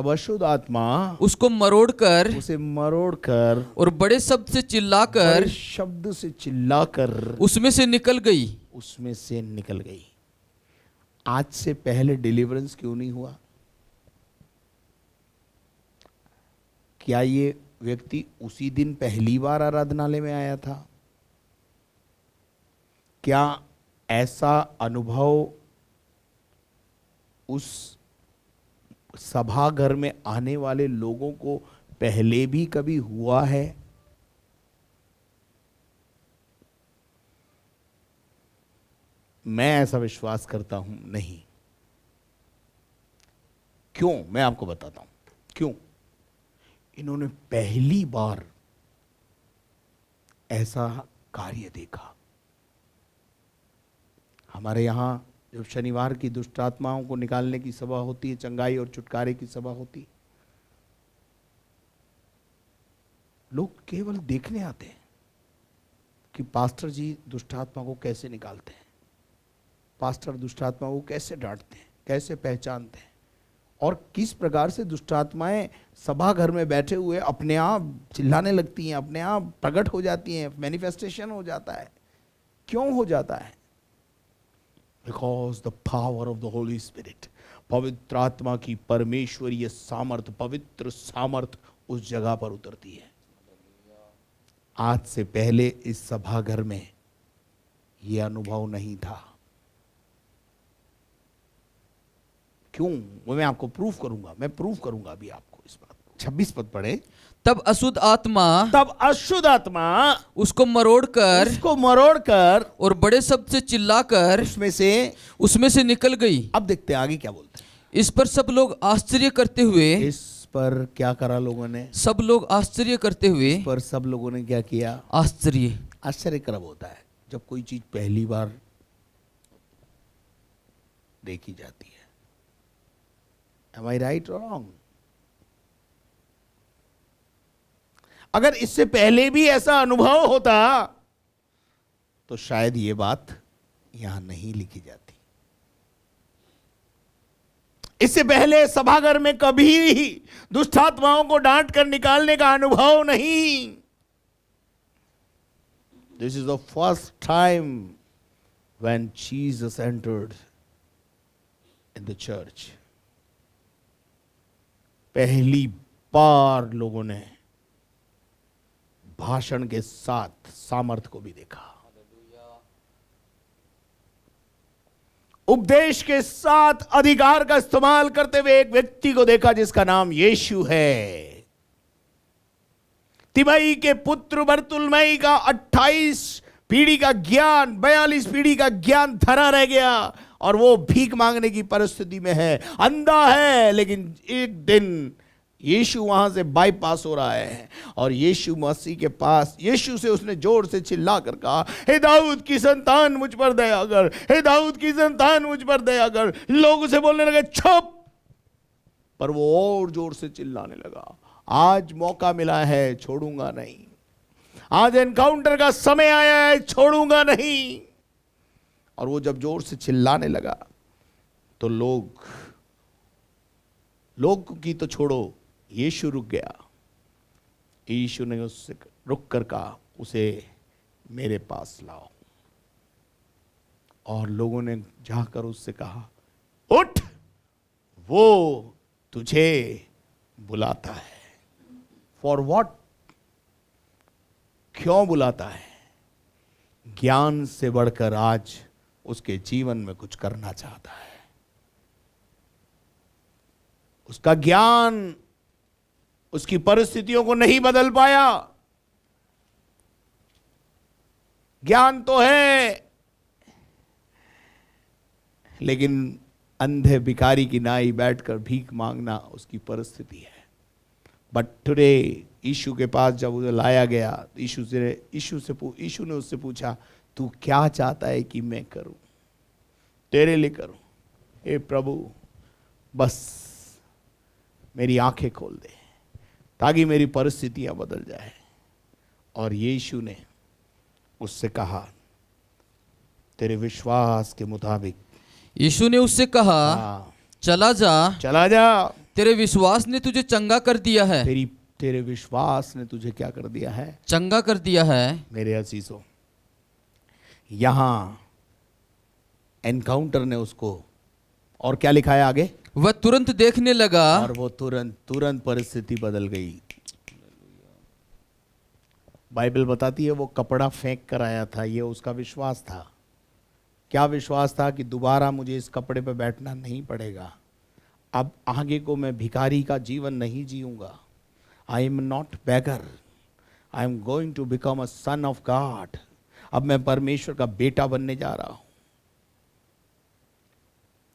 अशुद्ध आत्मा उसको मरोड़कर उसे मरोड़कर और बड़े शब्द से चिल्लाकर बड़े शब्द से चिल्लाकर उसमें से निकल गई। उसमें से निकल गई। आज से पहले डिलीवरेंस क्यों नहीं हुआ? क्या ये व्यक्ति उसी दिन पहली बार आराधनालय में आया था? क्या ऐसा अनुभव उस सभा घर में आने वाले लोगों को पहले भी कभी हुआ है? मैं ऐसा विश्वास करता हूं नहीं। क्यों? मैं आपको बताता हूं क्यों। इन्होंने पहली बार ऐसा कार्य देखा। हमारे यहां जब शनिवार की दुष्ट आत्माओं को निकालने की सभा होती है, चंगाई और छुटकारे की सभा होती, लोग केवल देखने आते हैं कि पास्टर जी दुष्ट आत्मा को कैसे निकालते हैं, पास्टर दुष्ट आत्मा को कैसे डांटते हैं, कैसे पहचानते हैं, और किस प्रकार से दुष्ट आत्माएं सभा घर में बैठे हुए अपने आप चिल्लाने लगती हैं, अपने आप प्रकट हो जाती हैं, मैनिफेस्टेशन हो जाता है। क्यों हो जाता है? Because the power of the Holi spirit, पवित्र आत्मा की परमेश्वरीय सामर्थ, पवित्र सामर्थ उस जगह पर उतरती है। आज से पहले इस सभा घर में यह अनुभव नहीं था। क्यों? वो मैं आपको प्रूफ करूंगा, मैं प्रूफ करूंगा अभी आपको इस बात को। 26 पद पढ़े। तब अशुद्ध आत्मा उसको मरोड़कर और बड़े शब्द से चिल्लाकर उसमें से निकल गई। अब देखते हैं आगे क्या बोलते हैं। इस पर सब लोग आश्चर्य करते हुए, इस पर क्या करा लोगों ने? सब लोग आश्चर्य करते हुए, इस पर सब लोगों ने क्या किया? आश्चर्य। आश्चर्य कब होता है? जब कोई चीज पहली बार देखी जाती है। Am I right or wrong? अगर इससे पहले भी ऐसा अनुभव होता तो शायद ये बात यहां नहीं लिखी जाती। इससे पहले सभागर में कभी दुष्टात्माओं को डांट कर निकालने का अनुभव नहीं। This is the first time when Jesus entered in the church. पहली बार लोगों ने भाषण के साथ सामर्थ्य को भी देखा, उपदेश के साथ अधिकार का इस्तेमाल करते हुए एक व्यक्ति को देखा जिसका नाम यीशु है। तिमई के पुत्र बरतुलमई का 28 पीढ़ी का ज्ञान, 42 पीढ़ी का ज्ञान धरा रह गया और वो भीख मांगने की परिस्थिति में है, अंधा है। लेकिन एक दिन यीशु वहां से बाईपास हो रहा है और यीशु मसीह के पास, यीशु से उसने जोर से चिल्ला कर कहा, हे दाऊद की संतान मुझ पर दया कर, हे दाऊद की संतान मुझ पर दया कर। लोग उसे बोलने लगे चुप, पर वो और जोर से चिल्लाने लगा, आज मौका मिला है, छोड़ूंगा नहीं। आज एनकाउंटर का समय आया है, छोड़ूंगा नहीं। और वो जब जोर से चिल्लाने लगा तो लोग की तो छोड़ो, यीशु रुक गया। यीशु ने उससे रुक कर कहा, उसे मेरे पास लाओ। और लोगों ने जाकर उससे कहा, उठ, वो तुझे बुलाता है। For what? क्यों बुलाता है? ज्ञान से बढ़कर आज उसके जीवन में कुछ करना चाहता है। उसका ज्ञान उसकी परिस्थितियों को नहीं बदल पाया। ज्ञान तो है, लेकिन अंधे भिखारी की नाई बैठकर भीख मांगना उसकी परिस्थिति है। बट टुडे यीशु के पास जब उसे लाया गया, यीशु ने उससे पूछा, तू क्या चाहता है कि मैं करूं, तेरे लिए करूं? हे प्रभु, बस मेरी आंखें खोल दे, ताकि मेरी परिस्थितियां बदल जाए। और यीशु ने उससे कहा, तेरे विश्वास के मुताबिक यीशु ने उससे कहा, हाँ, चला जा, चला जा, तेरे विश्वास ने तुझे चंगा कर दिया है। तेरे विश्वास ने तुझे क्या कर दिया है? चंगा कर दिया है। मेरे अजीजों, यहां एनकाउंटर ने उसको, और क्या लिखा है आगे? वह तुरंत देखने लगा, और वो तुरंत परिस्थिति बदल गई। बाइबल बताती है वो कपड़ा फेंक कर आया था। ये उसका विश्वास था। क्या विश्वास था? कि दोबारा मुझे इस कपड़े पर बैठना नहीं पड़ेगा। अब आगे को मैं भिखारी का जीवन नहीं जीऊंगा। I am not beggar, I am going to become a son of God. अब मैं परमेश्वर का बेटा बनने जा रहा हूं।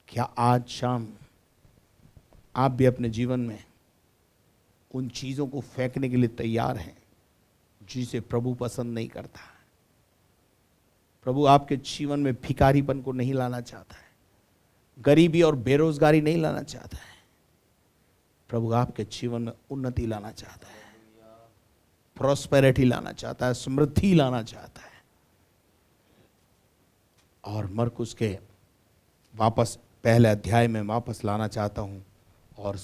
क्या आज शाम आप भी अपने जीवन में उन चीजों को फेंकने के लिए तैयार हैं जिसे प्रभु पसंद नहीं करता? प्रभु आपके जीवन में भिखारीपन को नहीं लाना चाहता है, गरीबी और बेरोजगारी नहीं लाना चाहता है। प्रभु आपके जीवन में उन्नति लाना चाहता है, प्रॉस्पेरिटी लाना चाहता है, समृद्धि लाना चाहता है। और मरकुस के वापस पहले अध्याय में वापस लाना चाहता हूं। और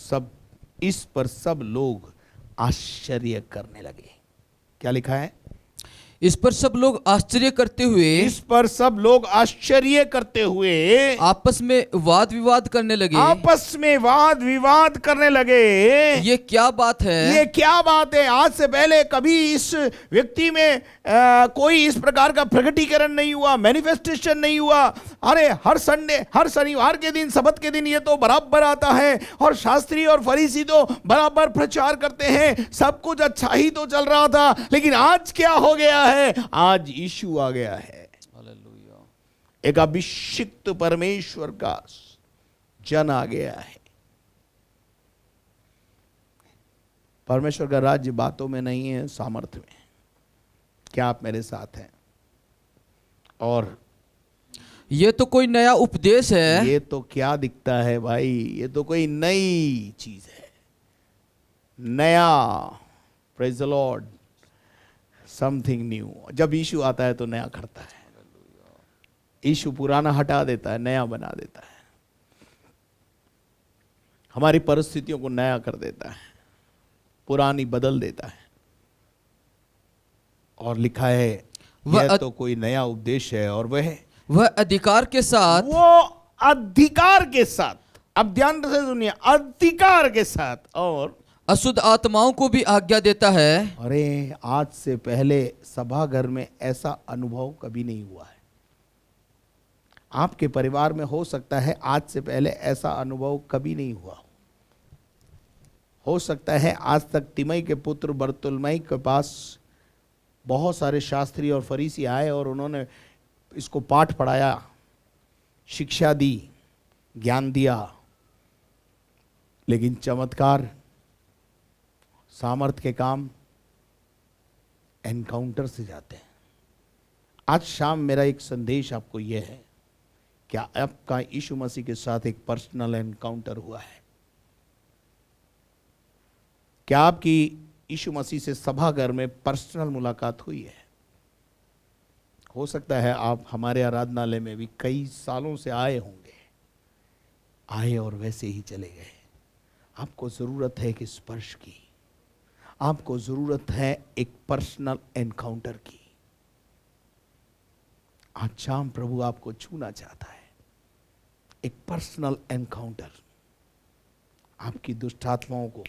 इस पर सब लोग आश्चर्य करने लगे। क्या लिखा है? इस पर सब लोग आश्चर्य करते हुए, इस पर सब लोग आश्चर्य करते हुए आपस में वाद विवाद करने लगे। आपस में वाद विवाद करने लगे। ये क्या बात है? ये क्या बात है? आज से पहले कभी इस व्यक्ति में कोई इस प्रकार का प्रकटीकरण नहीं हुआ, मैनिफेस्टेशन नहीं हुआ। अरे हर संडे, हर शनिवार के दिन, सब्त के दिन ये तो बराबर आता है, और शास्त्री और फरीसी तो बराबर प्रचार करते हैं। सब कुछ अच्छा ही तो चल रहा था, लेकिन आज क्या हो गया है? आज यीशु आ गया है। हालेलुया। एक अभिषिक्त परमेश्वर का जन आ गया है। परमेश्वर का राज्य बातों में नहीं है, सामर्थ्य में। क्या आप मेरे साथ हैं? और ये तो कोई नया उपदेश है। ये तो क्या दिखता है भाई? ये तो कोई नई चीज है, नया। Praise the Lord, something new. जब यीशु आता है तो नया करता है। यीशु पुराना हटा देता है, नया बना देता है, हमारी परिस्थितियों को नया कर देता है, पुरानी बदल देता है। और लिखा है यह तो कोई नया उपदेश है, और वह अधिकार के साथ, वो अधिकार के साथ, अब ध्यान से सुनिए, अधिकार के साथ और अशुद्ध आत्माओं को भी आज्ञा देता है। अरे आज से पहले सभाघर में ऐसा अनुभव कभी नहीं हुआ है। आपके परिवार में हो सकता है आज से पहले ऐसा अनुभव कभी नहीं हुआ हो सकता है आज तक तिमई के पुत्र बर्तुलमई के पास बहुत सारे शास्त्री और फरीसी आए और उन्होंने इसको पाठ पढ़ाया, शिक्षा दी, ज्ञान दिया, लेकिन चमत्कार, सामर्थ के काम एनकाउंटर से जाते हैं। आज शाम मेरा एक संदेश आपको यह है, क्या आपका यीशु मसीह के साथ एक पर्सनल एनकाउंटर हुआ है? क्या आपकी यीशु मसीह से सभाघर में पर्सनल मुलाकात हुई है? हो सकता है आप हमारे आराधनालय में भी कई सालों से आए होंगे, आए और वैसे ही चले गए। आपको जरूरत है कि स्पर्श की, आपको जरूरत है एक पर्सनल एनकाउंटर की। आज शाम प्रभु आपको छूना चाहता है, एक पर्सनल एनकाउंटर आपकी दुष्ट आत्माओं को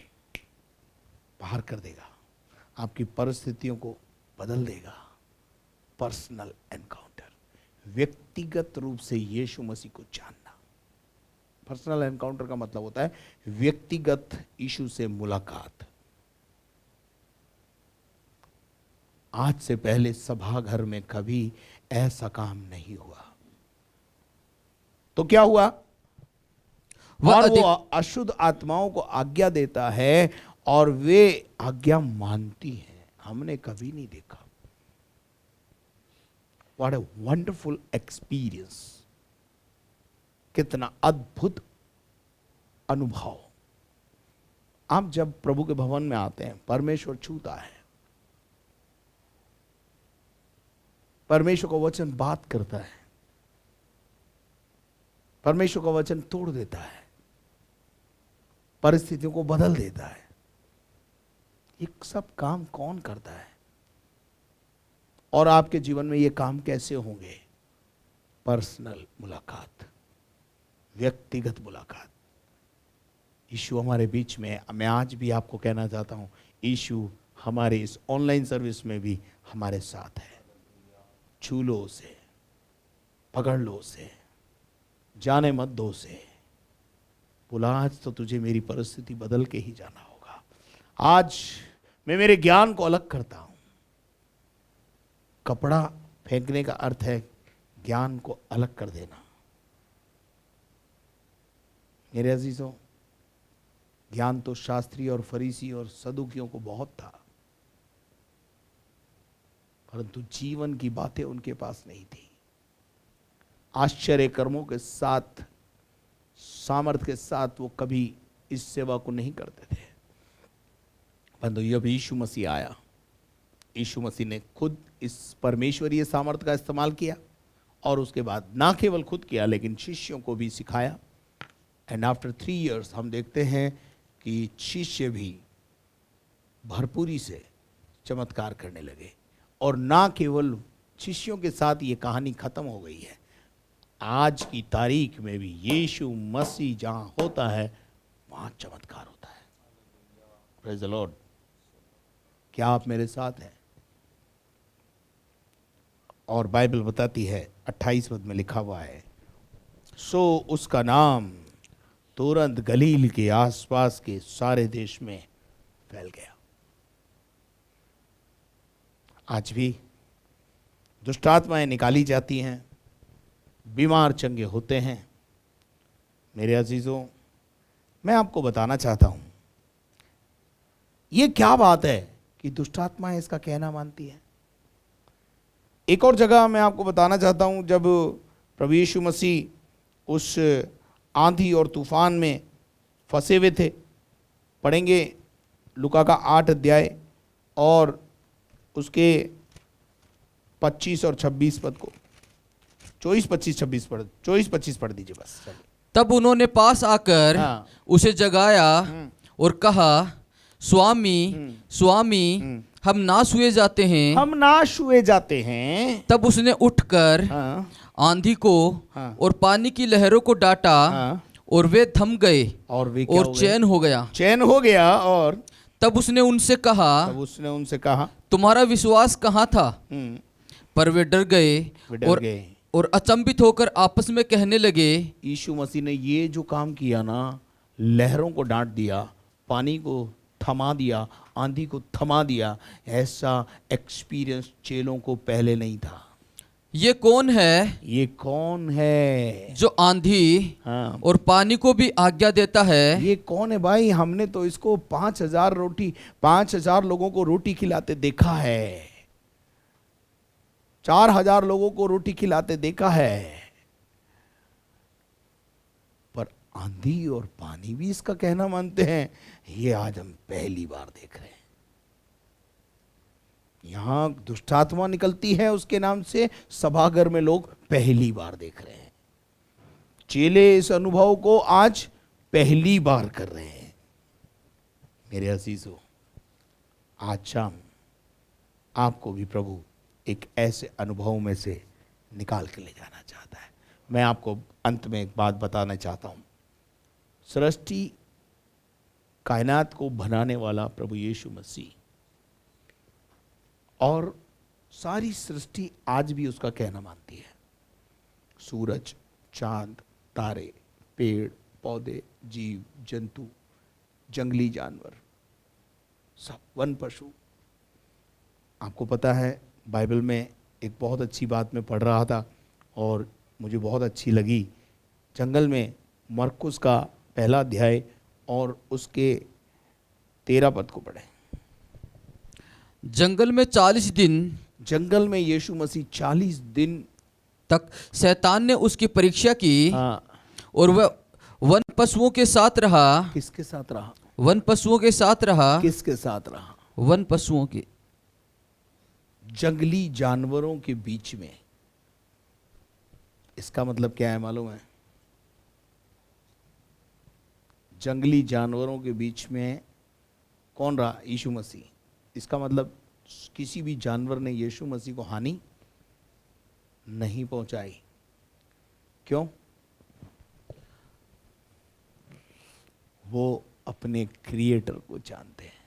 बाहर कर देगा, आपकी परिस्थितियों को बदल देगा। पर्सनल एनकाउंटर, व्यक्तिगत रूप से यीशु मसीह को जानना। पर्सनल एनकाउंटर का मतलब होता है व्यक्तिगत यीशु से मुलाकात। आज से पहले सभाघर में कभी ऐसा काम नहीं हुआ। तो क्या हुआ? और वो अशुद्ध आत्माओं को आज्ञा देता है और वे आज्ञा मानती हैं। हमने कभी नहीं देखा। व्हाट ए वंडरफुल एक्सपीरियंस, कितना अद्भुत अनुभव। आप जब प्रभु के भवन में आते हैं, परमेश्वर छूता है, परमेश्वर का वचन बात करता है, परमेश्वर का वचन तोड़ देता है, परिस्थितियों को बदल देता है। ये सब काम कौन करता है? और आपके जीवन में ये काम कैसे होंगे? पर्सनल मुलाकात, व्यक्तिगत मुलाकात। यीशु हमारे बीच में, मैं आज भी आपको कहना चाहता हूं, यीशु हमारे इस ऑनलाइन सर्विस में भी हमारे साथ है। छू लो उसे, पकड़ लो उसे, जाने मत दो उसे। बोला आज तो तुझे मेरी परिस्थिति बदल के ही जाना होगा। आज मैं मेरे ज्ञान को अलग करता हूं। कपड़ा फेंकने का अर्थ है ज्ञान को अलग कर देना। मेरे अजीजों, ज्ञान तो शास्त्री और फरीसी और सदुकियों को बहुत था, परंतु जीवन की बातें उनके पास नहीं थी। आश्चर्य कर्मों के साथ, सामर्थ के साथ वो कभी इस सेवा को नहीं करते थे। परंतु जब यीशु मसीह आया, यीशु मसीह ने खुद इस परमेश्वरीय सामर्थ का इस्तेमाल किया और उसके बाद ना केवल खुद किया लेकिन शिष्यों को भी सिखाया। एंड आफ्टर 3 years हम देखते हैं कि शिष्य भी भरपूरी से चमत्कार करने लगे। और ना केवल शिष्यों के साथ ये कहानी खत्म हो गई है, आज की तारीख में भी यीशु मसीह जहां होता है वहां चमत्कार होता है। Praise the Lord. क्या आप मेरे साथ हैं? और बाइबल बताती है 28 पद में लिखा हुआ है, सो उसका नाम तुरंत गलील के आसपास के सारे देश में फैल गया। आज भी दुष्ट आत्माएं निकाली जाती हैं, बीमार चंगे होते हैं। मेरे अजीजों, मैं आपको बताना चाहता हूं, ये क्या बात है कि दुष्ट आत्माएं इसका कहना मानती है। एक और जगह मैं आपको बताना चाहता हूं, जब प्रभु यीशु मसीह उस आंधी और तूफान में फंसे हुए थे। पढ़ेंगे लूका का 8 अध्याय और उसके 25 और 26 पद को। 24, 25, 26 पढ़, 24, 25 पढ़ दीजिए बस। तब उन्होंने पास आकर उसे जगाया और कहा, स्वामी स्वामी, हम नाश हुए जाते हैं। हम नाश हुए जाते हैं। तब उसने उठकर आंधी को और पानी की लहरों को डांटा और वे थम गए और वे और चैन हो गया। चैन हो गया। और तब उसने उनसे कहा, तुम्हारा विश्वास कहाँ था? पर वे डर गए और अचंभित होकर आपस में कहने लगे। यीशु मसीह ने ये जो काम किया ना, लहरों को डांट दिया, पानी को थमा दिया, आंधी को थमा दिया, ऐसा एक्सपीरियंस चेलों को पहले नहीं था। ये कौन है? ये कौन है जो आंधी और पानी को भी आज्ञा देता है? ये कौन है भाई? हमने तो इसको 5,000 लोगों को रोटी खिलाते देखा है, 4,000 लोगों को रोटी खिलाते देखा है, पर आंधी और पानी भी इसका कहना मानते हैं, ये आज हम पहली बार देख रहे हैं। यहां दुष्टात्मा निकलती है उसके नाम से, सभागर में लोग पहली बार देख रहे हैं। चेले इस अनुभव को आज पहली बार कर रहे हैं। मेरे अजीजों, आज शाम आपको भी प्रभु एक ऐसे अनुभव में से निकाल के ले जाना चाहता है। मैं आपको अंत में एक बात बताना चाहता हूं। सृष्टि, कायनात को बनाने वाला प्रभु यीशु मसीह, और सारी सृष्टि आज भी उसका कहना मानती है। सूरज, चांद, तारे, पेड़ पौधे, जीव जंतु, जंगली जानवर, सब, वन पशु। आपको पता है, बाइबल में एक बहुत अच्छी बात मैं पढ़ रहा था और मुझे बहुत अच्छी लगी। जंगल में मरकुस का 1 अध्याय और उसके 13 पद को पढ़ें। जंगल में 40 दिन, जंगल में यीशु मसीह 40 दिन तक शैतान ने उसकी परीक्षा की और वह वन पशुओं के साथ रहा। किसके साथ रहा? वन पशुओं के साथ रहा। किसके साथ रहा? वन पशुओं के, जंगली जानवरों के बीच में। इसका मतलब क्या है मालूम है? जंगली जानवरों के बीच में कौन रहा? यीशु मसीह। इसका मतलब किसी भी जानवर ने यीशु मसीह को हानि नहीं पहुंचाई। क्यों? वो अपने क्रिएटर को जानते हैं।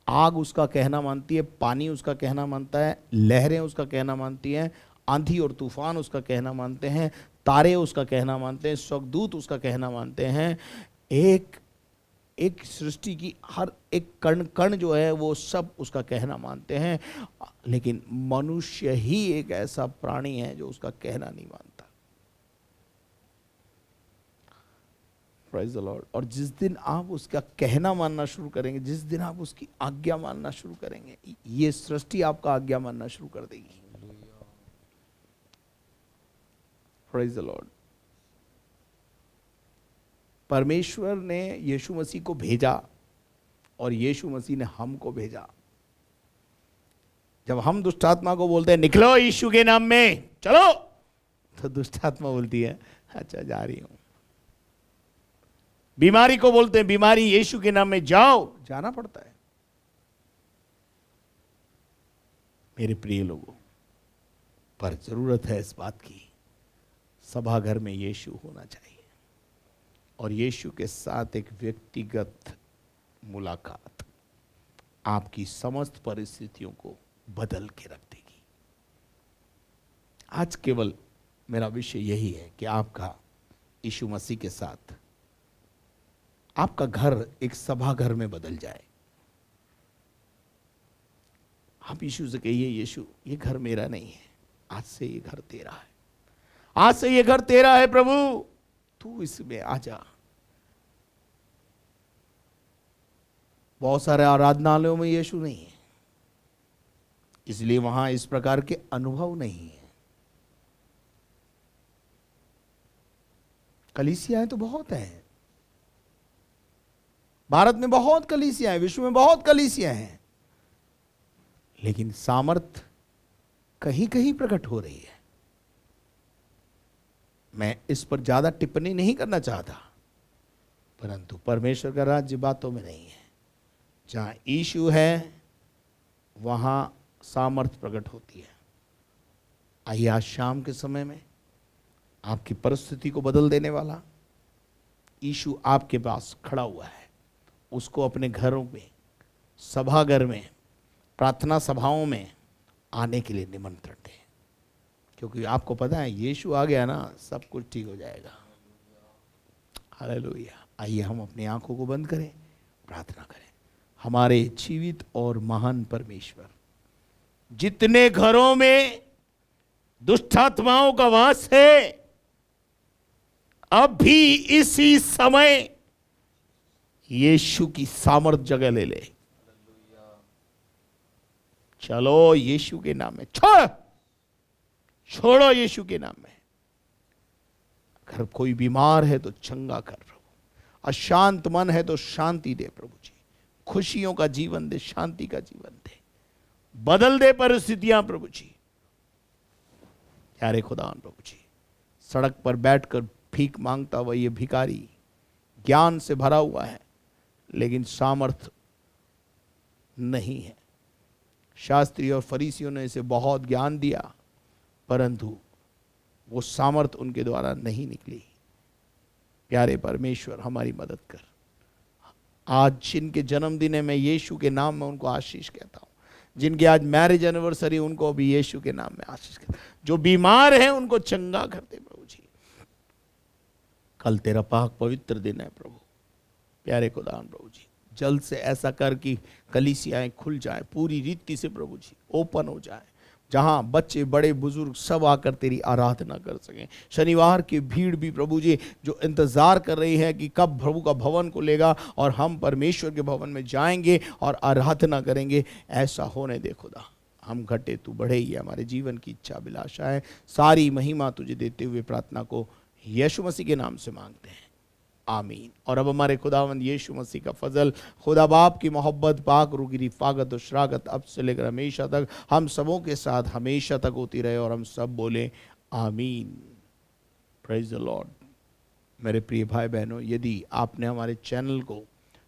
आग उसका कहना मानती है, पानी उसका कहना मानता है, लहरें उसका कहना मानती हैं, आंधी और तूफान उसका कहना मानते हैं, तारे उसका कहना मानते हैं, स्वर्गदूत उसका कहना मानते हैं। एक सृष्टि की हर एक कण कण जो है वो सब उसका कहना मानते हैं, लेकिन मनुष्य ही एक ऐसा प्राणी है जो उसका कहना नहीं मानता। Praise the Lord. और जिस दिन आप उसका कहना मानना शुरू करेंगे, जिस दिन आप उसकी आज्ञा मानना शुरू करेंगे, ये सृष्टि आपका आज्ञा मानना शुरू कर देगी। Praise the Lord. परमेश्वर ने यीशु मसीह को भेजा और यीशु मसीह ने हमको भेजा। जब हम दुष्ट आत्मा को बोलते हैं निकलो यीशु के नाम में चलो, तो दुष्ट आत्मा बोलती है अच्छा जा रही हूं। बीमारी को बोलते हैं बीमारी यीशु के नाम में जाओ, जाना पड़ता है। मेरे प्रिय लोगों, पर जरूरत है इस बात की, सभाघर में यीशु होना चाहिए और यीशु के साथ एक व्यक्तिगत मुलाकात आपकी समस्त परिस्थितियों को बदल के रख देगी। आज केवल मेरा विषय यही है कि आपका यीशु मसीह के साथ आपका घर एक सभाघर में बदल जाए। आप यीशु से कहिए यीशु ये घर मेरा नहीं है, आज से ये घर तेरा है, आज से ये घर तेरा है प्रभु, तू इसमें आ जा। बहुत सारे आराधनालयों में यीशु नहीं है, इसलिए वहां इस प्रकार के अनुभव नहीं है। कलीसियाएं तो बहुत हैं, भारत में बहुत कलीसियां हैं, विश्व में बहुत कलीसियां हैं, लेकिन सामर्थ कहीं कहीं प्रकट हो रही है। मैं इस पर ज्यादा टिप्पणी नहीं करना चाहता, परंतु परमेश्वर का राज्य बातों में नहीं है। जहां यीशु है वहां सामर्थ प्रकट होती है। आइए आज शाम के समय में आपकी परिस्थिति को बदल देने वाला यीशु आपके पास खड़ा हुआ है। उसको अपने घरों में, सभाघर में, प्रार्थना सभाओं में आने के लिए निमंत्रण दें, क्योंकि आपको पता है यीशु आ गया ना, सब कुछ ठीक हो जाएगा। हालेलुया। आइए हम अपनी आंखों को बंद करें, प्रार्थना करें। हमारे जीवित और महान परमेश्वर, जितने घरों में दुष्ट आत्माओं का वास है, अब भी इसी समय यीशु की सामर्थ जगह ले ले। चलो यीशु के नाम में छोड़ो यीशु के नाम में। अगर कोई बीमार है तो चंगा कर प्रभु, अशांत मन है तो शांति दे प्रभु जी, खुशियों का जीवन दे, शांति का जीवन दे, बदल दे परिस्थितियां प्रभु जी। प्यारे खुदावन प्रभु जी, सड़क पर बैठकर भीख मांगता हुआ ये भिखारी ज्ञान से भरा हुआ है लेकिन सामर्थ नहीं है। शास्त्री और फरीसियों ने इसे बहुत ज्ञान दिया, परंतु वो सामर्थ उनके द्वारा नहीं निकली। प्यारे परमेश्वर हमारी मदद कर। आज जिनके जन्मदिन है मैं यीशु के नाम में उनको आशीष कहता हूँ, जिनकी आज मैरिज एनिवर्सरी उनको भी यीशु के नाम में आशीष कहता हूँ। जो बीमार हैं उनको चंगा कर दे प्रभु जी। कल तेरा पाक पवित्र दिन है प्रभु। प्यारे खुदावन प्रभु जी, जल्द से ऐसा कर कि कलीसियाएं खुल जाए पूरी रीति से प्रभु जी, ओपन हो जाए, जहां बच्चे बड़े बुजुर्ग सब आकर तेरी आराधना कर सकें। शनिवार की भीड़ भी प्रभु जी जो इंतजार कर रही है कि कब प्रभु का भवन खुलेगा और हम परमेश्वर के भवन में जाएंगे और आराधना करेंगे, ऐसा होने दे खुदा। हम घटे तू बढ़े, ही हमारे जीवन की इच्छा अभिलाषा है। सारी महिमा तुझे देते हुए प्रार्थना को यीशु मसीह के नाम से मांगते हैं, आमीन। और अब हमारे खुदावंद यीशु मसीह का फजल, खुदा बाप की मोहब्बत, पाक रूह की रिफाकत और शराकत अब से लेकर हमेशा तक हम सबों के साथ हमेशा तक होती रहे। और हम सब बोले आमीन। Praise the Lord. मेरे प्रिय भाई बहनों, यदि आपने हमारे चैनल को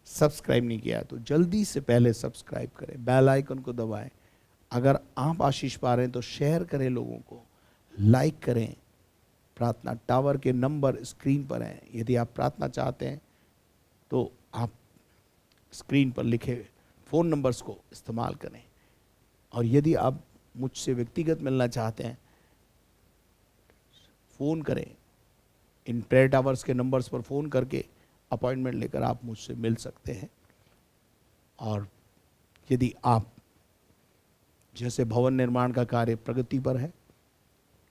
सब्सक्राइब नहीं किया तो जल्दी से पहले सब्सक्राइब करें, बेल आइकन को दबाएं। अगर आप आशीष पा रहे हैं तो शेयर करें, लोगों को लाइक करें। प्रार्थना टावर के नंबर स्क्रीन पर हैं। यदि आप प्रार्थना चाहते हैं तो आप स्क्रीन पर लिखे फ़ोन नंबर्स को इस्तेमाल करें। और यदि आप मुझसे व्यक्तिगत मिलना चाहते हैं, फ़ोन करें। इन प्रेयर टावर्स के नंबर्स पर फ़ोन करके अपॉइंटमेंट लेकर आप मुझसे मिल सकते हैं। और यदि आप जैसे भवन निर्माण का कार्य प्रगति पर है,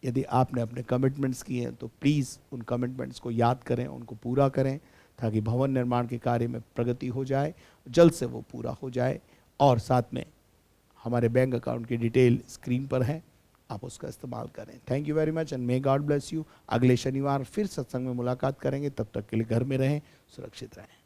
यदि आपने अपने कमिटमेंट्स किए हैं तो प्लीज़ उन कमिटमेंट्स को याद करें, उनको पूरा करें, ताकि भवन निर्माण के कार्य में प्रगति हो जाए, जल्द से वो पूरा हो जाए। और साथ में हमारे बैंक अकाउंट की डिटेल स्क्रीन पर है, आप उसका इस्तेमाल करें। Thank you very much and may God bless you. अगले शनिवार फिर सत्संग में मुलाकात करेंगे। तब तक के लिए घर में रहें, सुरक्षित रहें।